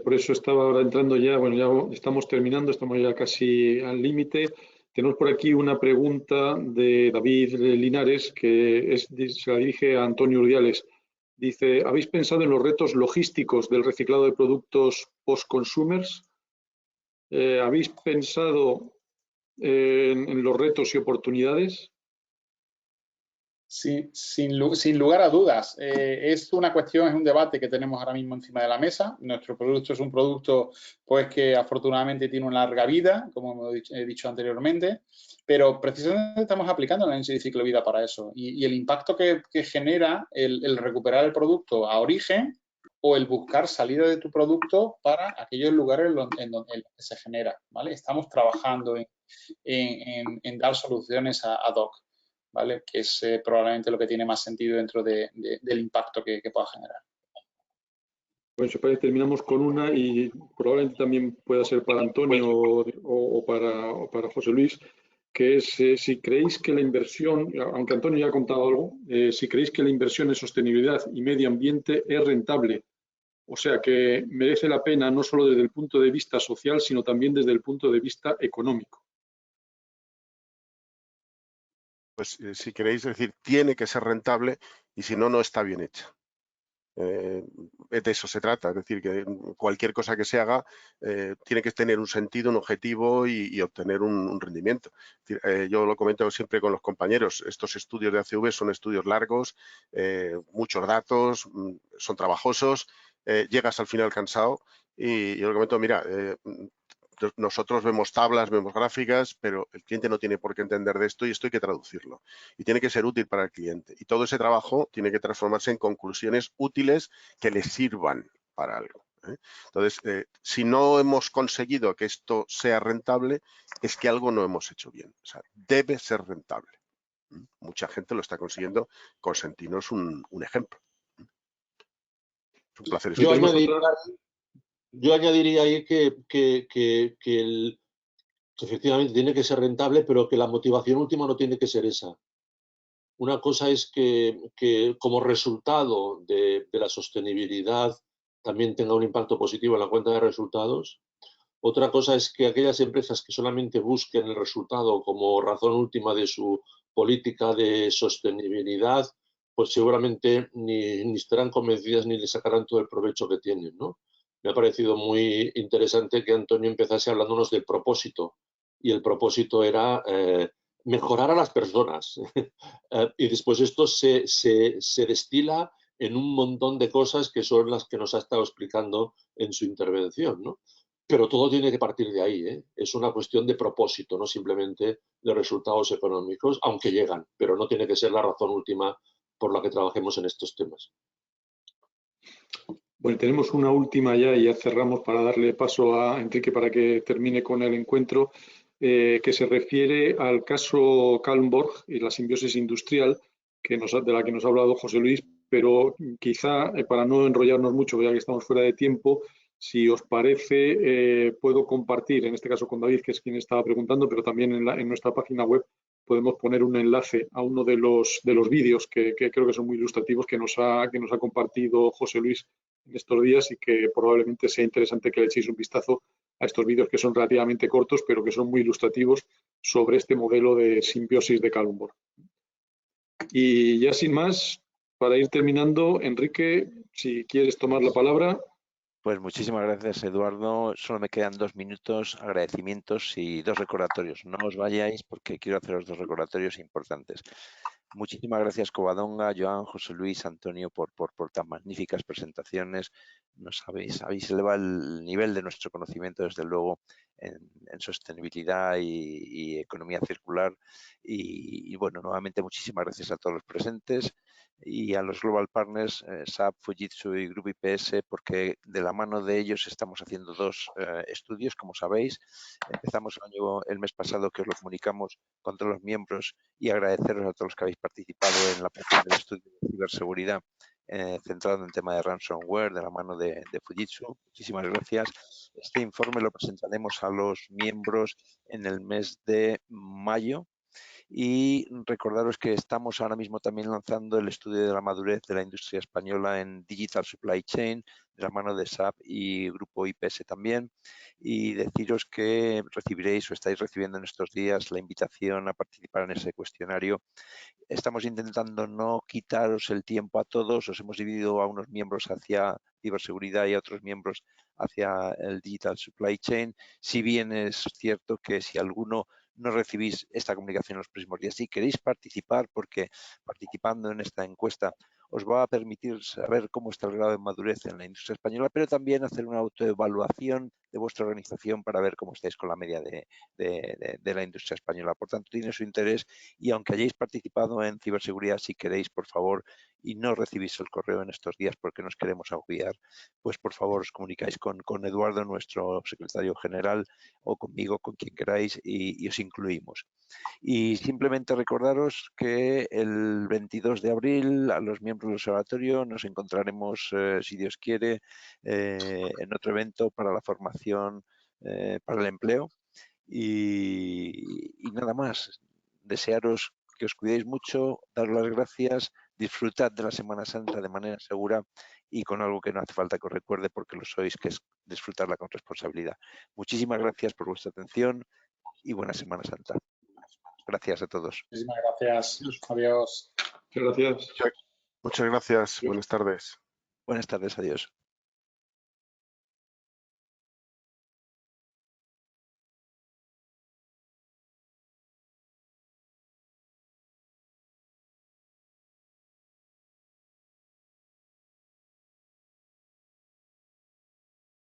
por eso estaba ahora entrando ya, bueno, ya estamos terminando, estamos ya casi al límite. Tenemos por aquí una pregunta de David Linares, que se la dirige a Antonio Urdiales. Dice, ¿habéis pensado en los retos logísticos del reciclado de productos post-consumers? ¿Habéis pensado en los retos y oportunidades? Sí, sin lugar a dudas. Es una cuestión, es un debate que tenemos ahora mismo encima de la mesa. Nuestro producto es un producto pues, que afortunadamente tiene una larga vida, como he dicho anteriormente, pero precisamente estamos aplicando el análisis de ciclo de vida para eso. Y el impacto que genera el recuperar el producto a origen o el buscar salida de tu producto para aquellos lugares en donde se genera, ¿vale? Estamos trabajando en dar soluciones ad hoc, ¿vale? Que es probablemente lo que tiene más sentido dentro del impacto que pueda generar. Bueno, si parece, terminamos con una y probablemente también pueda ser para Antonio o para José Luis, que es si creéis que la inversión, aunque Antonio ya ha contado algo, si creéis que la inversión en sostenibilidad y medio ambiente es rentable. O sea, que merece la pena no solo desde el punto de vista social, sino también desde el punto de vista económico. Pues si queréis decir, tiene que ser rentable y si no, no está bien hecha. De eso se trata, es decir, que cualquier cosa que se haga tiene que tener un sentido, un objetivo y obtener un rendimiento. Es decir, yo lo comento siempre con los compañeros, estos estudios de ACV son estudios largos, muchos datos, son trabajosos, llegas al final cansado y yo lo comento, mira, nosotros vemos tablas, vemos gráficas, pero el cliente no tiene por qué entender de esto y esto hay que traducirlo. Y tiene que ser útil para el cliente. Y todo ese trabajo tiene que transformarse en conclusiones útiles que le sirvan para algo. Entonces, si no hemos conseguido que esto sea rentable, es que algo no hemos hecho bien. O sea, debe ser rentable. Mucha gente lo está consiguiendo. Consentino es un ejemplo. Es un placer. Yo añadiría ahí que efectivamente tiene que ser rentable, pero que la motivación última no tiene que ser esa. Una cosa es que como resultado de la sostenibilidad también tenga un impacto positivo en la cuenta de resultados. Otra cosa es que aquellas empresas que solamente busquen el resultado como razón última de su política de sostenibilidad, pues seguramente ni estarán convencidas ni le sacarán todo el provecho que tienen, ¿no? Me ha parecido muy interesante que Antonio empezase hablándonos del propósito, y el propósito era mejorar a las personas. Y después esto se destila en un montón de cosas que son las que nos ha estado explicando en su intervención, ¿no? Pero todo tiene que partir de ahí, ¿eh? Es una cuestión de propósito, no simplemente de resultados económicos, aunque llegan, pero no tiene que ser la razón última por la que trabajemos en estos temas. Bueno, tenemos una última ya y ya cerramos para darle paso a Enrique para que termine con el encuentro, que se refiere al caso Kalmborg y la simbiosis industrial de la que nos ha hablado José Luis, pero quizá para no enrollarnos mucho, ya que estamos fuera de tiempo, si os parece, puedo compartir, en este caso con David, que es quien estaba preguntando, pero también en nuestra página web podemos poner un enlace a uno de los vídeos que creo que son muy ilustrativos que nos ha compartido José Luis en estos días y que probablemente sea interesante que le echéis un vistazo a estos vídeos que son relativamente cortos, pero que son muy ilustrativos sobre este modelo de simbiosis de Kalundborg. Y ya sin más, para ir terminando, Enrique, si quieres tomar la palabra. Pues muchísimas gracias, Eduardo. Solo me quedan 2 minutos, agradecimientos y 2 recordatorios. No os vayáis porque quiero haceros 2 recordatorios importantes. Muchísimas gracias, Covadonga, Joan, José Luis, Antonio, por tan magníficas presentaciones. Habéis elevado el nivel de nuestro conocimiento, desde luego, en sostenibilidad y economía circular. Y bueno, nuevamente muchísimas gracias a todos los presentes y a los Global Partners, SAP, Fujitsu y Grupo IPS, porque de la mano de ellos estamos haciendo 2 estudios, como sabéis. Empezamos el mes pasado, que os lo comunicamos con todos los miembros, y agradeceros a todos los que habéis participado en la parte del estudio de ciberseguridad centrado en el tema de ransomware de la mano de Fujitsu. Muchísimas gracias. Este informe lo presentaremos a los miembros en el mes de mayo. Y recordaros que estamos ahora mismo también lanzando el estudio de la madurez de la industria española en Digital Supply Chain, de la mano de SAP y Grupo IPS también. Y deciros que recibiréis o estáis recibiendo en estos días la invitación a participar en ese cuestionario. Estamos intentando no quitaros el tiempo a todos. Os hemos dividido a unos miembros hacia ciberseguridad y a otros miembros hacia el Digital Supply Chain. Si bien es cierto que si alguno no recibís esta comunicación en los próximos días, si queréis participar, porque participando en esta encuesta os va a permitir saber cómo está el grado de madurez en la industria española, pero también hacer una autoevaluación de vuestra organización para ver cómo estáis con la media de la industria española. Por tanto, tiene su interés, y aunque hayáis participado en ciberseguridad, si queréis, por favor, y no recibís el correo en estos días porque nos queremos agobiar, pues por favor os comunicáis con Eduardo, nuestro secretario general, o conmigo, con quien queráis, y os incluimos. Y simplemente recordaros que el 22 de abril a los miembros del observatorio nos encontraremos, si Dios quiere, en otro evento para la formación para el empleo. Y nada más, desearos que os cuidéis mucho, daros las gracias, disfrutad de la Semana Santa de manera segura y con algo que no hace falta que os recuerde porque lo sois, que es disfrutarla con responsabilidad. Muchísimas gracias por vuestra atención y buena Semana Santa. Gracias a todos. Muchísimas gracias. Adiós. Muchas gracias. Muchas gracias. Buenas tardes. Buenas tardes. Adiós.